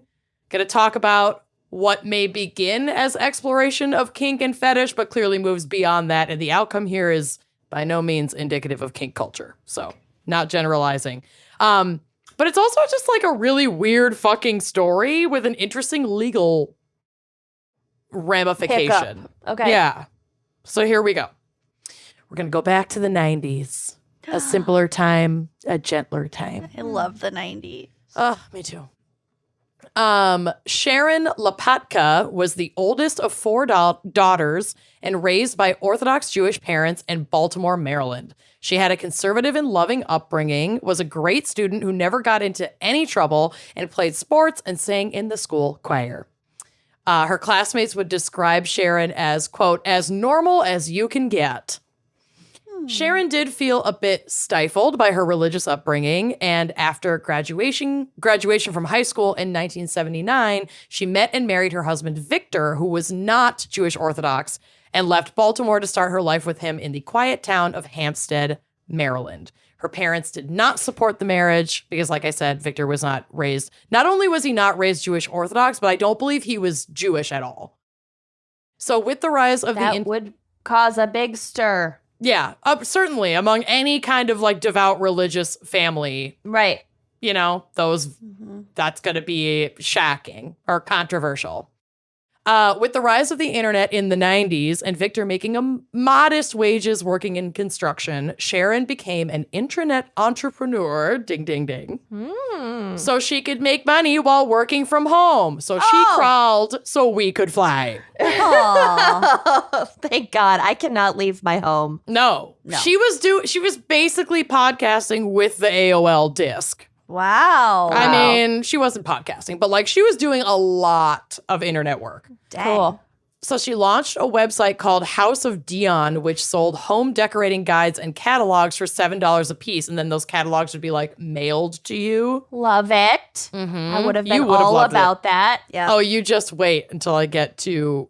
Going to talk about what may begin as exploration of kink and fetish, but clearly moves beyond that. And the outcome here is by no means indicative of kink culture. So not generalizing. But it's also just a really weird fucking story with an interesting legal ramification. Okay. Yeah. So here we go. We're going to go back to the 90s. A simpler time, a gentler time. I love the 90s. Me too. Sharon Lopatka was the oldest of 4 daughters and raised by Orthodox Jewish parents in Baltimore, Maryland. She had a conservative and loving upbringing, was a great student who never got into any trouble, and played sports and sang in the school choir. Her classmates would describe Sharon as, quote, as normal as you can get. Sharon did feel a bit stifled by her religious upbringing, and after graduation from high school in 1979, she met and married her husband, Victor, who was not Jewish Orthodox, and left Baltimore to start her life with him in the quiet town of Hampstead, Maryland. Her parents did not support the marriage because, like I said, Victor was not raised. Not only was he not raised Jewish Orthodox, but I don't believe he was Jewish at all. So with the rise of that would cause a big stir. Yeah, certainly among any kind of like devout religious family. Right. You know, that's going to be shocking or controversial. With the rise of the internet in the 90s and Victor making a modest wages working in construction, Sharon became an intranet entrepreneur, ding, ding, ding, so she could make money while working from home. So she crawled so we could fly. Thank God. I cannot leave my home. No. She was basically podcasting with the AOL disc. Wow. I mean, she wasn't podcasting, but like she was doing a lot of internet work. Dang. Cool. So she launched a website called House of Dion, which sold home decorating guides and catalogs for $7 a piece. And then those catalogs would be like mailed to you. Love it. I would have been all about that. Yeah. Oh, you just wait until I get to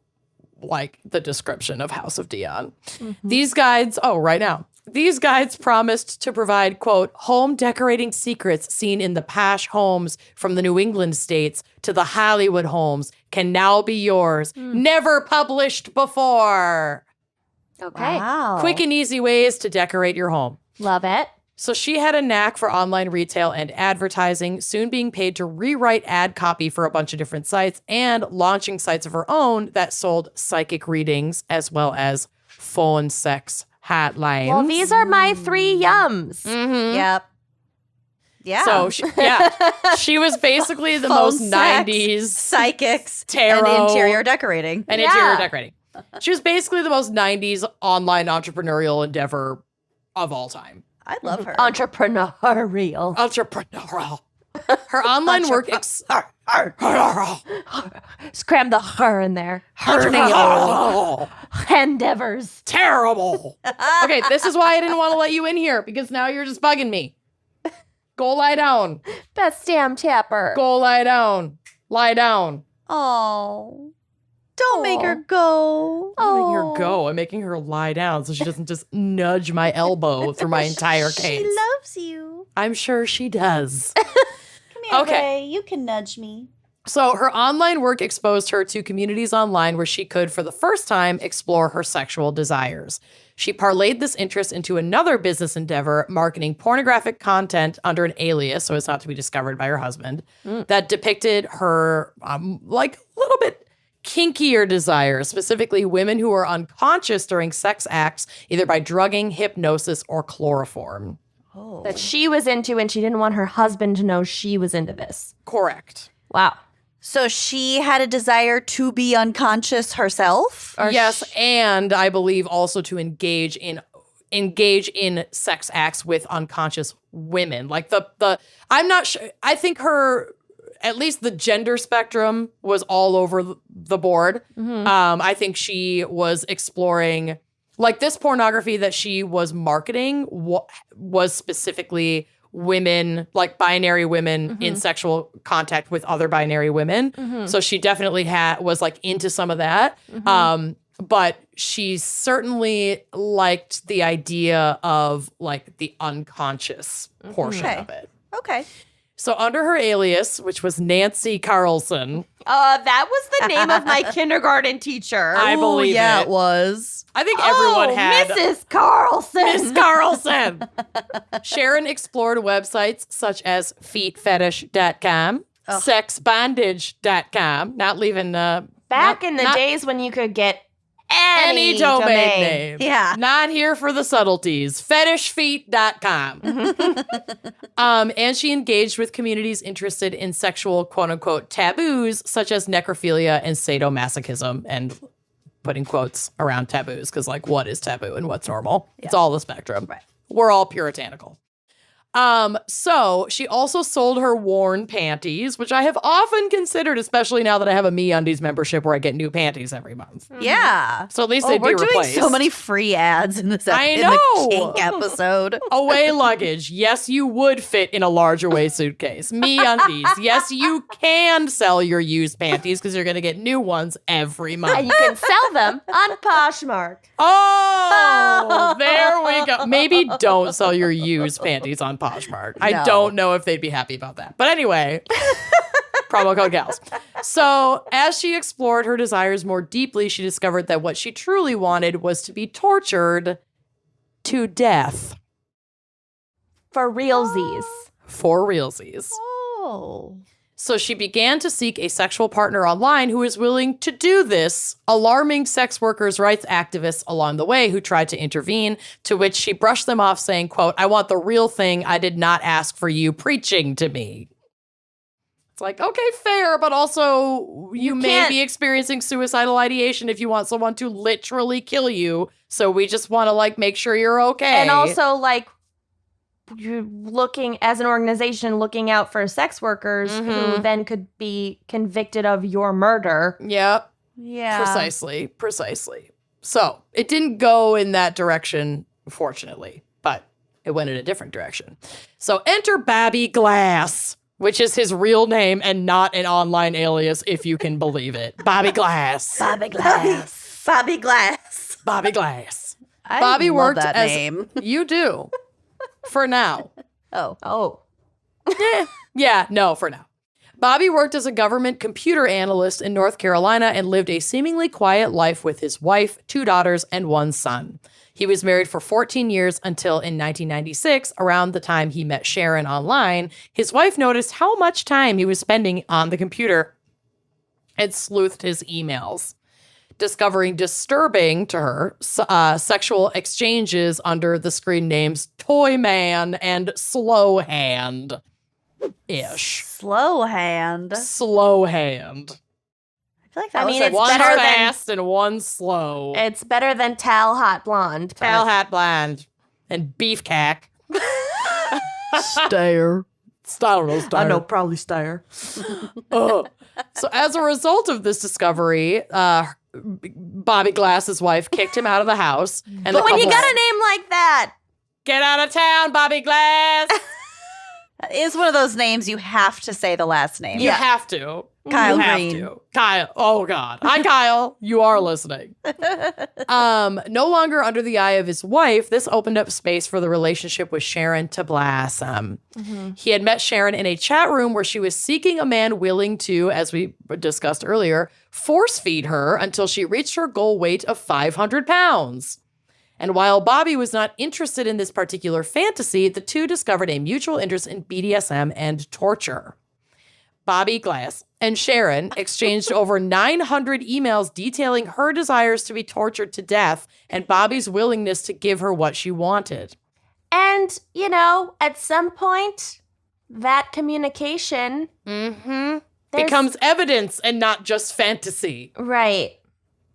like the description of House of Dion. These guides, right now. These guides promised to provide, quote, home decorating secrets seen in the posh homes from the New England states to the Hollywood homes can now be yours. Never published before. Okay. Wow. Quick and easy ways to decorate your home. Love it. So she had a knack for online retail and advertising, soon being paid to rewrite ad copy for a bunch of different sites and launching sites of her own that sold psychic readings as well as phone sex hotlines. Well, these are my 3 yums. Yep. Yeah. So, she was basically the Phone most sex, 90s psychics, tarot, and interior decorating. And interior decorating. She was basically the most 90s online entrepreneurial endeavor of all time. I love her. Entrepreneurial. Her online work... Cram the her in there. Endeavors. Terrible. Okay, this is why I didn't want to let you in here, because now you're just bugging me. Go lie down. Best damn tapper. Go lie down. Lie down. Oh. Don't make her go. I'm making her go. I'm making her lie down so she doesn't just nudge my elbow through my entire case. She loves you. I'm sure she does. Come here, Okay. Ray. You can nudge me. So her online work exposed her to communities online where she could, for the first time, explore her sexual desires. She parlayed this interest into another business endeavor, marketing pornographic content under an alias, so as not to be discovered by her husband, that depicted her, like, a little bit kinkier desires, specifically women who are unconscious during sex acts, either by drugging, hypnosis, or chloroform. Oh. That she was into and she didn't want her husband to know she was into this. Correct. Wow. So she had a desire to be unconscious herself? Yes, and I believe also to engage in sex acts with unconscious women. Like the I'm not sure. I think her, at least the gender spectrum was all over the board. I think she was exploring, like, this pornography that she was marketing was specifically women, like binary women in sexual contact with other binary women. So she definitely was like into some of that. But she certainly liked the idea of like the unconscious portion of it. Okay. So under her alias, which was Nancy Carlson. That was the name of my kindergarten teacher. I believe yeah, it. it was. I think everyone had Mrs. Carlson. Miss Carlson. Sharon explored websites such as feetfetish.com, sexbondage.com, not leaving Back in the days when you could get Any domain name. Yeah. Not here for the subtleties. Fetishfeet.com. And she engaged with communities interested in sexual, quote unquote, taboos, such as necrophilia and sadomasochism, and putting quotes around taboos, because, like, what is taboo and what's normal? Yeah. It's all the spectrum. Right. We're all puritanical. So she also sold her worn panties, which I have often considered, especially now that I have a MeUndies membership where I get new panties every month. Yeah. So at least they'd be replaced. We're doing so many free ads in this I in know. the Kink episode. Away luggage. Yes, you would fit in a larger way suitcase. MeUndies. Yes, you can sell your used panties because you're going to get new ones every month. And you can sell them on Poshmark. Oh, there we go. Maybe don't sell your used panties on Poshmark. I don't know if they'd be happy about that. But anyway, promo code gals. So as she explored her desires more deeply, she discovered that what she truly wanted was to be tortured to death. For realsies. For realsies. Oh. So she began to seek a sexual partner online who was willing to do this, alarming sex workers' rights activists along the way who tried to intervene, to which she brushed them off saying, quote, "I want the real thing. I did not ask for you preaching to me." It's like, okay, fair, but also you may be experiencing suicidal ideation if you want someone to literally kill you. So we just want to, like, make sure you're okay. And also, like, you're looking, as an organization, looking out for sex workers who then could be convicted of your murder. Yep. Yeah. Precisely. So it didn't go in that direction, fortunately, but it went in a different direction. So enter Bobby Glass, which is his real name and not an online alias, if you can believe it. Bobby Glass. Bobby Glass. Bobby Glass. Bobby Glass. I Bobby love worked that as name. You do. For now. Oh. Yeah, no, for now. Bobby worked as a government computer analyst in North Carolina and lived a seemingly quiet life with his wife, 2 daughters, and 1 son. He was married for 14 years until in 1996, around the time he met Sharon online, his wife noticed how much time he was spending on the computer and sleuthed his emails, discovering disturbing to her sexual exchanges under the screen names Toy Man and Slow Hand. Ish. Slow Hand. Slow Hand. I feel like that I mean, was it's One better than- fast and one slow. It's better than Tal Hot Blonde. Pale Hat Blonde and Beef Cack. Stare. I don't know, Steyr. I know, probably Stare. So as a result of this discovery, Bobby Glass's wife kicked him out of the house. And But when you got a name like that, get out of town, Bobby Glass. It's one of those names you have to say the last name. You have to. Kyle You have Green. to. Kyle. Oh, God. Hi, Kyle. You are listening. No longer under the eye of his wife, this opened up space for the relationship with Sharon to blossom. He had met Sharon in a chat room where she was seeking a man willing to, as we discussed earlier, force feed her until she reached her goal weight of 500 pounds. And while Bobby was not interested in this particular fantasy, the two discovered a mutual interest in BDSM and torture. Bobby Glass and Sharon exchanged over 900 emails detailing her desires to be tortured to death and Bobby's willingness to give her what she wanted. and, you know, at some point, that communication there's- becomes evidence and not just fantasy. Right.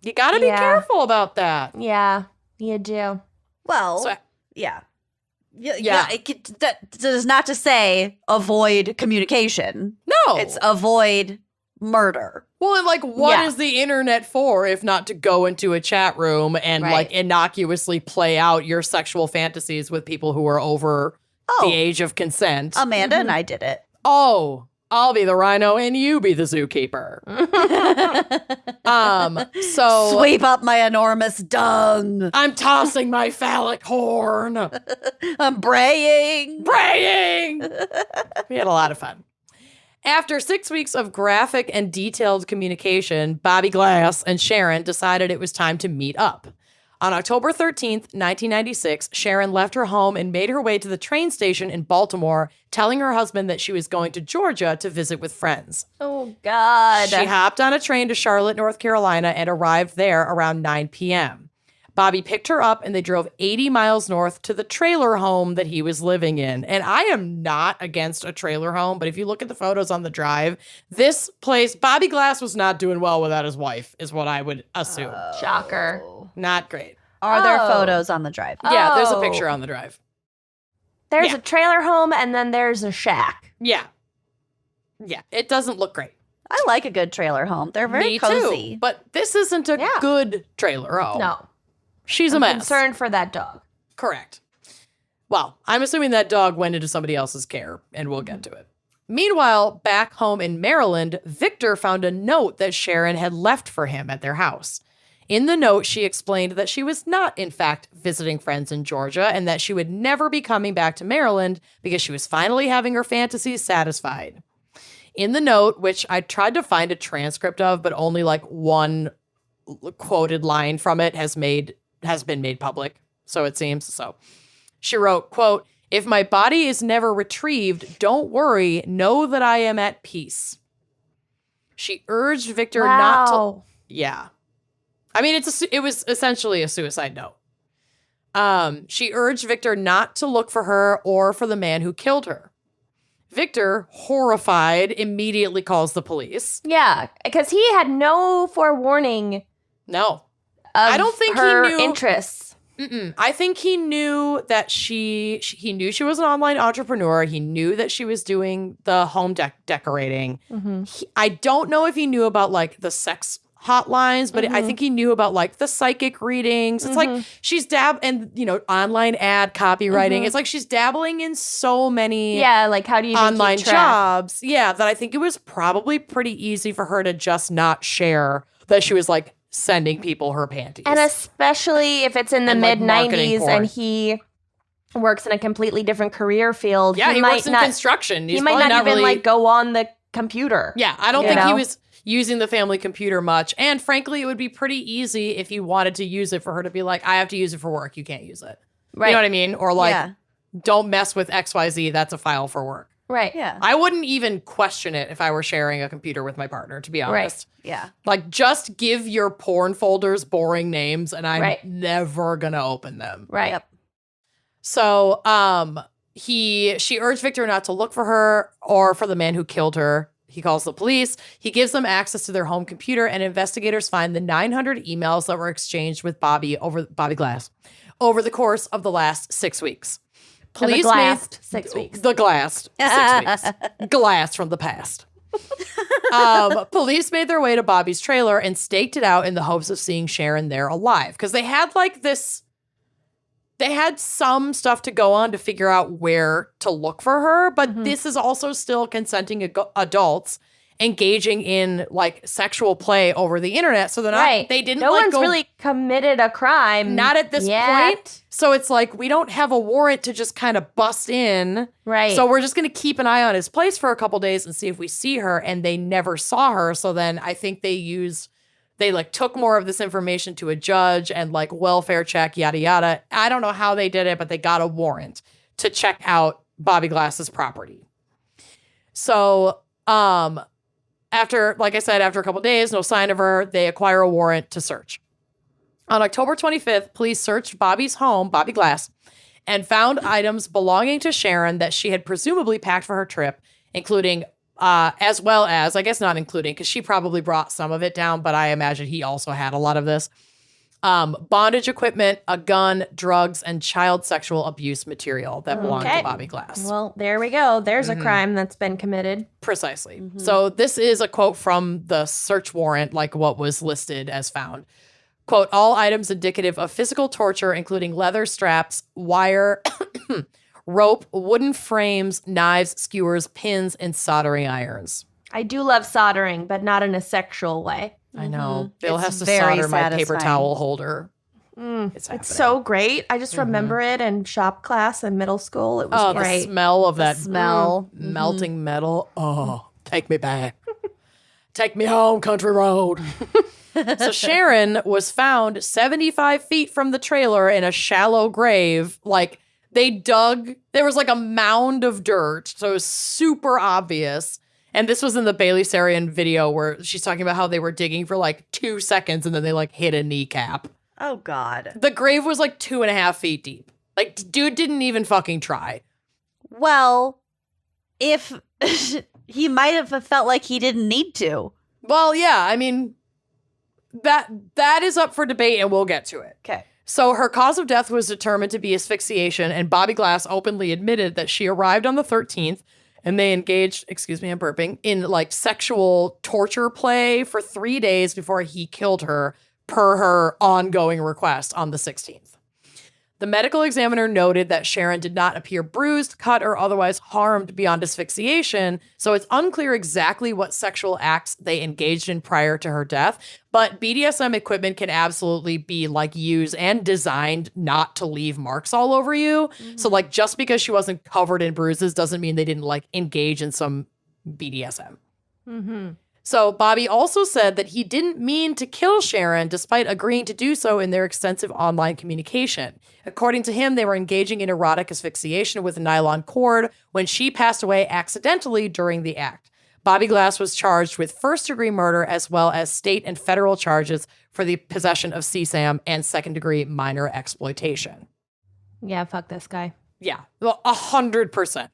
You gotta be Yeah. careful about that. Yeah, you do. Well, So- yeah. Yeah. Yeah. That does not to say avoid communication. No. It's avoid murder. Well, and, like, what Yeah. is the internet for if not to go into a chat room and, Right. like, innocuously play out your sexual fantasies with people who are over Oh, the age of consent? Amanda and I did it. Oh, I'll be the rhino and you be the zookeeper. So Sweep up my enormous dung. I'm tossing my phallic horn. I'm braying. Praying. We had a lot of fun. After 6 weeks of graphic and detailed communication, Bobby Glass and Sharon decided it was time to meet up. On October 13th, 1996, Sharon left her home and made her way to the train station in Baltimore, telling her husband that she was going to Georgia to visit with friends. Oh, God. She hopped on a train to Charlotte, North Carolina, and arrived there around 9 p.m. Bobby picked her up, and they drove 80 miles north to the trailer home that he was living in. And I am not against a trailer home, but if you look at the photos on the drive, this place, Bobby Glass was not doing well without his wife, is what I would assume. Shocker. Not great. Are there photos on the drive? Yeah, there's a picture on the drive. There's a trailer home, and then there's a shack. Yeah. Yeah, it doesn't look great. I like a good trailer home. They're very Me cozy. too, but this isn't a good trailer home. No. She's a I'm mess. concerned for that dog. Correct. Well, I'm assuming that dog went into somebody else's care, and we'll get to it. Meanwhile, back home in Maryland, Victor found a note that Sharon had left for him at their house. In the note, she explained that she was not, in fact, visiting friends in Georgia and that she would never be coming back to Maryland because she was finally having her fantasies satisfied. In the note, which I tried to find a transcript of, but only like one quoted line from it has been made public, so it seems. So she wrote, quote, "If my body is never retrieved, don't worry, know that I am at peace." She urged Victor not to... Yeah. I mean, it was essentially a suicide note. She urged Victor not to look for her or for the man who killed her. Victor, horrified, immediately calls the police. Yeah, because he had no forewarning. No. I don't think her he knew interests. I think he knew that he knew she was an online entrepreneur. He knew that she was doing the home decorating. I don't know if he knew about like the sex hotlines, but I think he knew about like the psychic readings. It's like she's and online ad copywriting. It's like she's dabbling in so many like how do you online keep track? jobs. Yeah, that I think it was probably pretty easy for her to just not share that she was like sending people her panties. And especially if it's in the And, like, marketing mid-90s porn. and he works in a completely different career field. Yeah, he might works in not, construction. He might not even like go on the computer. Yeah, I don't You think he know? was using the family computer much. And frankly, it would be pretty easy if he wanted to use it for her to be like, I have to use it for work. You can't use it. Right. You know what I mean? Or like, Yeah. don't mess with XYZ. That's a file for work. Right. Yeah. I wouldn't even question it if I were sharing a computer with my partner, to be honest. Yeah. Like, just give your porn folders boring names and I'm never going to open them. Right. Yep. So she urged Victor not to look for her or for the man who killed her. He calls the police. He gives them access to their home computer, and investigators find the 900 emails that were exchanged with Bobby Glass over the course of the last 6 weeks. Police made 6 weeks. the glass 6 weeks. Glass from the past. Police made their way to Bobby's trailer and staked it out in the hopes of seeing Sharon there alive, because they had like this. They had some stuff to go on to figure out where to look for her, but this is also still consenting adults engaging in like sexual play over the internet. So they're not, they didn't No like one's really committed a crime. not at this yet. point. So it's like, we don't have a warrant to just kind of bust in. Right. So we're just going to keep an eye on his place for a couple days and see if we see her. And they never saw her. So then I think they like took more of this information to a judge and like welfare check, yada, yada. I don't know how they did it, but they got a warrant to check out Bobby Glass's property. So, after a couple days, no sign of her, they acquire a warrant to search. On October 25th, police searched Bobby's home, Bobby Glass, and found items belonging to Sharon that she had presumably packed for her trip, including as well as, I guess not including, because she probably brought some of it down, but I imagine he also had a lot of this. Bondage equipment, a gun, drugs, and child sexual abuse material that belonged to Bobby Glass. Well, there we go. There's a crime that's been committed. Precisely. So this is a quote from the search warrant, like what was listed as found. Quote, all items indicative of physical torture, including leather straps, wire, rope, wooden frames, knives, skewers, pins, and soldering irons. I do love soldering, but not in a sexual way. I know. Bill It's has to very solder my paper satisfying. towel holder. It's happening. It's so great. I just remember it in shop class in middle school. It was the great. smell of that Smell. melting metal. Oh, take me back. Take me home, country road. So Sharon was found 75 feet from the trailer in a shallow grave. Like, they dug, there was like a mound of dirt, so it was super obvious. And this was in the Bailey Sarian video where she's talking about how they were digging for like 2 seconds and then they like hit a kneecap. Oh, God. The grave was like 2.5 feet deep. Like, dude didn't even fucking try. Well, if he might have felt like he didn't need to. Well, yeah, I mean, that is up for debate and we'll get to it. Okay. So her cause of death was determined to be asphyxiation, and Bobby Glass openly admitted that she arrived on the 13th and they engaged, excuse me, I'm burping, in like sexual torture play for 3 days before he killed her per her ongoing request on the 16th. The medical examiner noted that Sharon did not appear bruised, cut, or otherwise harmed beyond asphyxiation, so it's unclear exactly what sexual acts they engaged in prior to her death, but BDSM equipment can absolutely be like used and designed not to leave marks all over you. Mm-hmm. So like just because she wasn't covered in bruises doesn't mean they didn't like engage in some BDSM. Mm-hmm. So Bobby also said that he didn't mean to kill Sharon despite agreeing to do so in their extensive online communication. According to him, they were engaging in erotic asphyxiation with a nylon cord when she passed away accidentally during the act. Bobby Glass was charged with first-degree murder as well as state and federal charges for the possession of CSAM and second-degree minor exploitation. Yeah, fuck this guy. Yeah, well, 100%.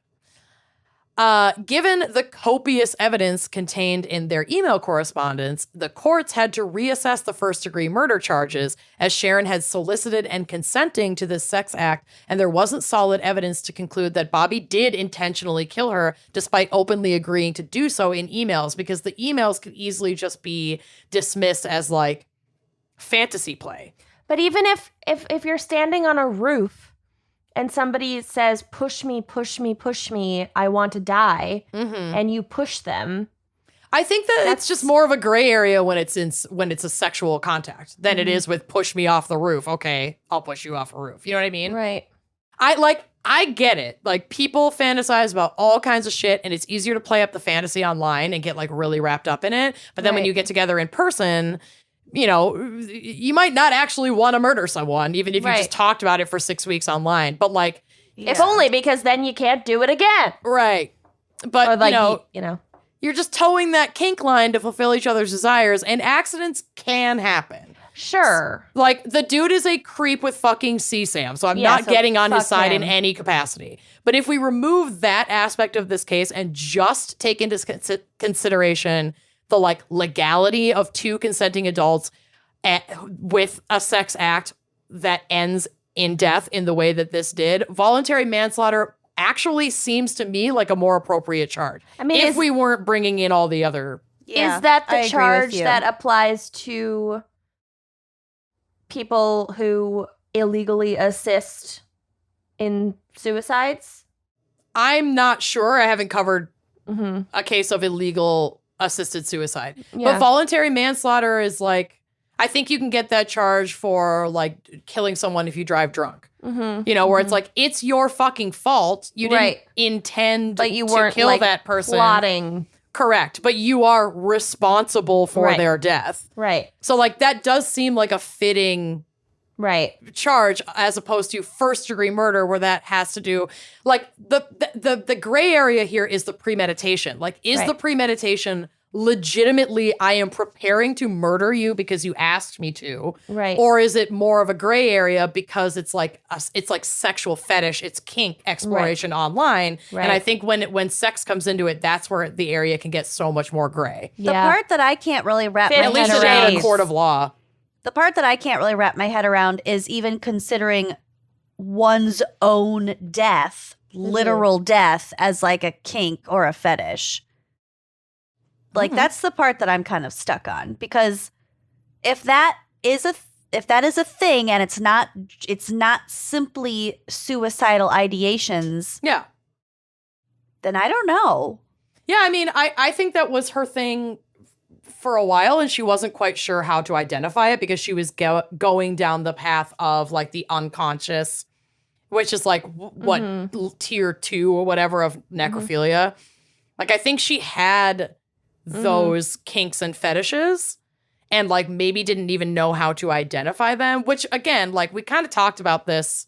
Given the copious evidence contained in their email correspondence, the courts had to reassess the first-degree murder charges as Sharon had solicited and consenting to this sex act, and there wasn't solid evidence to conclude that Bobby did intentionally kill her despite openly agreeing to do so in emails, because the emails could easily just be dismissed as like fantasy play. But even if you're standing on a roof and somebody says, push me, push me, push me, I want to die, and you push them. I think that it's just more of a gray area when it's a sexual contact than it is with push me off the roof. Okay, I'll push you off a roof. You know what I mean? Right. I get it. Like, people fantasize about all kinds of shit, and it's easier to play up the fantasy online and get like really wrapped up in it. But then when you get together in person, you know, you might not actually want to murder someone, even if you just talked about it for 6 weeks online. But like, if only because then you can't do it again. Right. But or like, you know, you're just towing that kink line to fulfill each other's desires, and accidents can happen. Sure. Like, the dude is a creep with fucking CSAM, so I'm not getting on his side in any capacity. But if we remove that aspect of this case and just take into consideration the like legality of two consenting adults with a sex act that ends in death in the way that this did, voluntary manslaughter actually seems to me like a more appropriate charge. I mean, if we weren't bringing in all the other... Yeah, is that the charge that applies to people who illegally assist in suicides? I'm not sure. I haven't covered a case of illegal assisted suicide. Yeah. But voluntary manslaughter is like, I think you can get that charge for like killing someone if you drive drunk. You know, where it's like, it's your fucking fault. You didn't intend but you weren't, to kill like, that person. Plotting. Correct. But you are responsible for their death. Right. So like, that does seem like a fitting charge as opposed to first degree murder, where that has to do like the gray area here is the premeditation. Like, is the premeditation legitimately, I am preparing to murder you because you asked me to, or is it more of a gray area because it's like sexual fetish, it's kink exploration online, and I think when sex comes into it, that's where the area can get so much more gray. The part that I can't really wrap my at least head around, in a court of law. The part that I can't really wrap my head around is even considering one's own death, literal death, as like a kink or a fetish. Like, that's the part that I'm kind of stuck on, because if that is a thing and it's not simply suicidal ideations, then I don't know. Yeah, I mean, I think that was her thing for a while, and she wasn't quite sure how to identify it because she was going down the path of like the unconscious, which is like what tier 2 or whatever of necrophilia. Like, I think she had those kinks and fetishes, and like maybe didn't even know how to identify them, which again, like we kind of talked about this.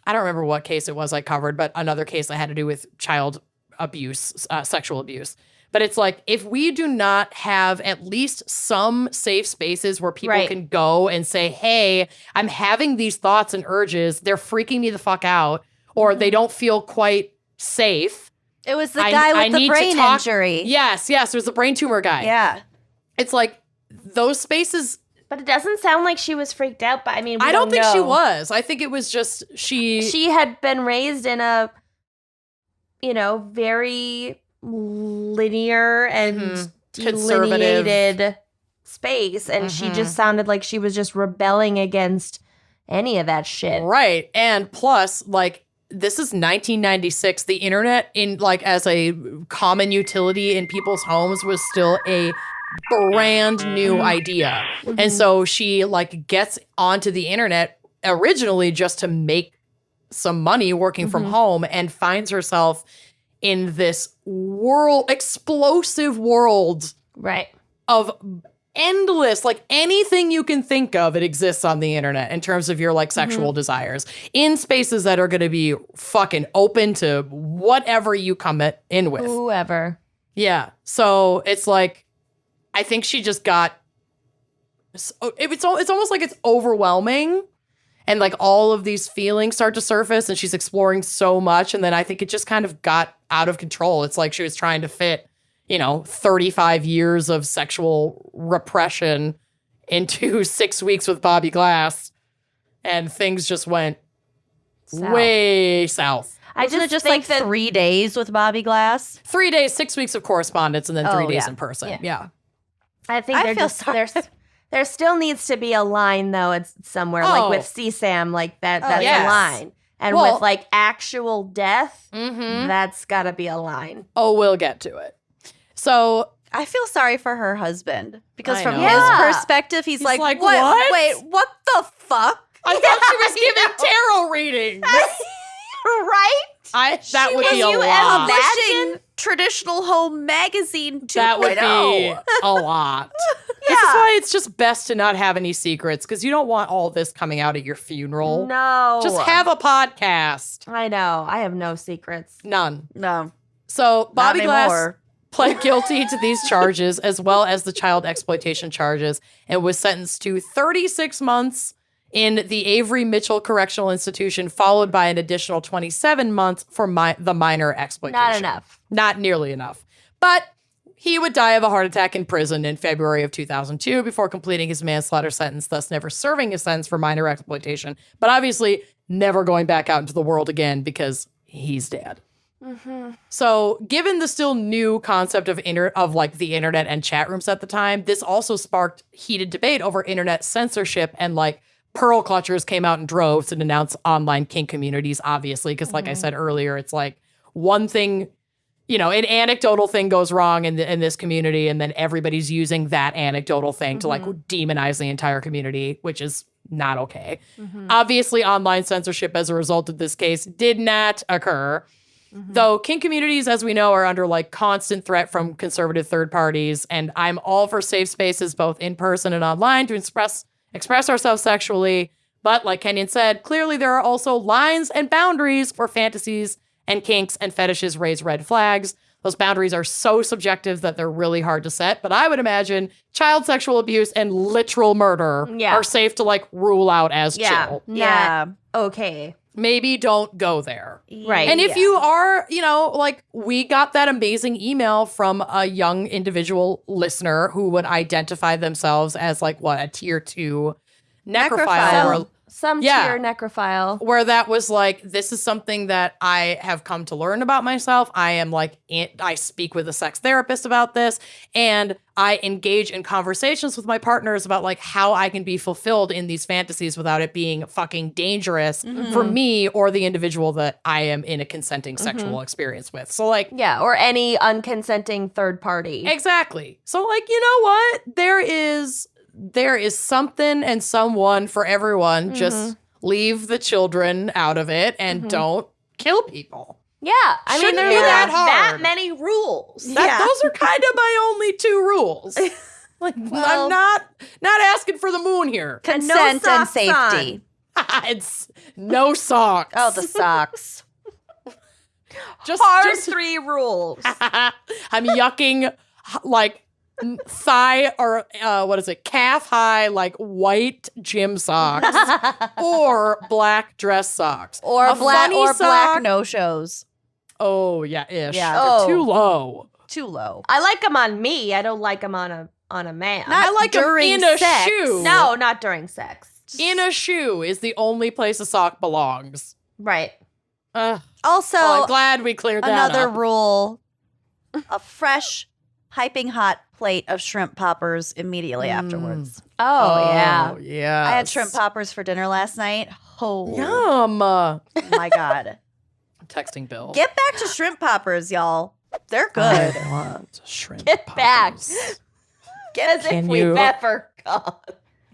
I don't remember what case it was I covered, but another case that had to do with child abuse, sexual abuse. But it's like, if we do not have at least some safe spaces where people can go and say, hey, I'm having these thoughts and urges, they're freaking me the fuck out, or they don't feel quite safe. It was the guy with the brain injury. Yes, there was the brain tumor guy. Yeah. It's like those spaces. But it doesn't sound like she was freaked out. But I mean, I don't think she was. I think it was just she had been raised in a, very linear and delineated space, and she just sounded like she was just rebelling against any of that shit. Right. And plus, like, this is 1996. The internet, in like as a common utility in people's homes, was still a brand new idea. And so she like gets onto the internet originally just to make some money working from home, and finds herself in this explosive world of endless, like anything you can think of, it exists on the internet in terms of your like sexual desires, in spaces that are going to be fucking open to whatever you come in with. Whoever. Yeah. So it's like, I think she just got, it's almost like it's overwhelming. And like all of these feelings start to surface, and she's exploring so much. And then I think it just kind of got out of control. It's like she was trying to fit, 35 years of sexual repression into 6 weeks with Bobby Glass. And things just went way south. Wasn't it just like 3 days with Bobby Glass? 3 days, 6 weeks of correspondence, and then 3 days in person. Yeah. I think there still needs to be a line, though. It's somewhere like with CSAM, like that's a line. And with like actual death, that's got to be a line. Oh, we'll get to it. So I feel sorry for her husband, because from his perspective, he's like, what? Wait, what the fuck? I thought she was giving tarot readings. Right? That would be a lot. Publishing traditional home magazine 2.0. That would be a lot. This is why it's just best to not have any secrets, because you don't want all this coming out at your funeral. No. Just have a podcast. I know. I have no secrets. None. No. So Bobby Glass pled guilty to these charges, as well as the child exploitation charges, and was sentenced to 36 months in the Avery Mitchell Correctional Institution, followed by an additional 27 months for the minor exploitation. Not enough. Not nearly enough. But he would die of a heart attack in prison in February of 2002 before completing his manslaughter sentence, thus never serving his sentence for minor exploitation, but obviously never going back out into the world again because he's dead. So given the still new concept of like the internet and chat rooms at the time, this also sparked heated debate over internet censorship, and like pearl clutchers came out in droves to denounce online kink communities, obviously, because like I said earlier, it's like one thing, an anecdotal thing goes wrong in this community, and then everybody's using that anecdotal thing to like demonize the entire community, which is not okay. Obviously, online censorship as a result of this case did not occur. Though kink communities, as we know, are under like constant threat from conservative third parties, and I'm all for safe spaces both in person and online to express ourselves sexually. But like Kenyon said, clearly there are also lines and boundaries for fantasies, and kinks and fetishes raise red flags. Those boundaries are so subjective that they're really hard to set. But I would imagine child sexual abuse and literal murder are safe to like rule out as chill. Yeah. Okay. Maybe don't go there. Right. And if you are, like we got that amazing email from a young individual listener who would identify themselves as like a tier 2 necrophile. Some tier necrophile. Where that was like, this is something that I have come to learn about myself. I am like, I speak with a sex therapist about this, and I engage in conversations with my partners about like how I can be fulfilled in these fantasies without it being fucking dangerous for me or the individual that I am in a consenting sexual experience with. So like, or any unconsenting third party. Exactly. So like, you know what? There is something and someone for everyone. Just leave the children out of it and don't kill people. Yeah. I mean, there be are that hard. that many rules. Those are kind of my only 2 rules. Like, Well- I'm not asking for the moon here. And no Consent and socks safety. It's no socks. Oh, the socks. just Hard 3 rules. I'm yucking like thigh or what is it? Calf high like white gym socks or black dress socks Or A black funny or black sock- no-shows. Oh yeah, ish. Yeah. They're Oh. too low. Too low. I like them on me. I don't like them on a man. Not I like 'em during in a sex. shoe. No, not during sex. In a shoe is the only place a sock belongs. Right. Also, Well, I'm glad we cleared that another up. rule, a fresh, piping hot plate of shrimp poppers immediately afterwards. Oh, yeah. yeah. I had shrimp poppers for dinner last night. Oh, Yum. my God. Texting Bill. Get back to shrimp poppers, y'all. They're good. I want shrimp Get back. poppers. Get as if Can we've you- ever gone.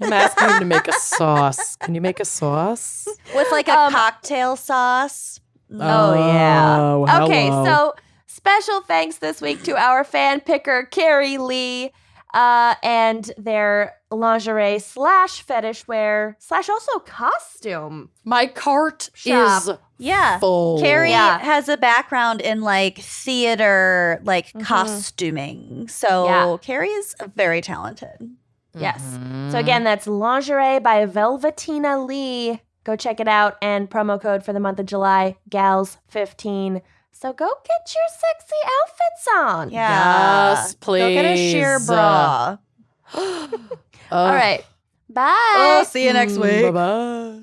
I'm asking you to make a sauce. Can you make a sauce? With like a cocktail sauce. Oh, yeah. Oh, Okay, hello. so special thanks this week to our fan picker, Carrie Lee, and their lingerie / fetish wear / also costume. My cart Shop. is Yeah. full. Carrie Yeah. has a background in like theater, like Mhm. costuming. So Yeah. Carrie is very talented. Yes. Mhm. So again, that's Lingerie by Velvetina Lee. Go check it out. And promo code for the month of July, GALS15. So go get your sexy outfits on. Yeah. Yes, please. Go get a sheer bra. All right. Bye. Oh, see you next week. Bye-bye.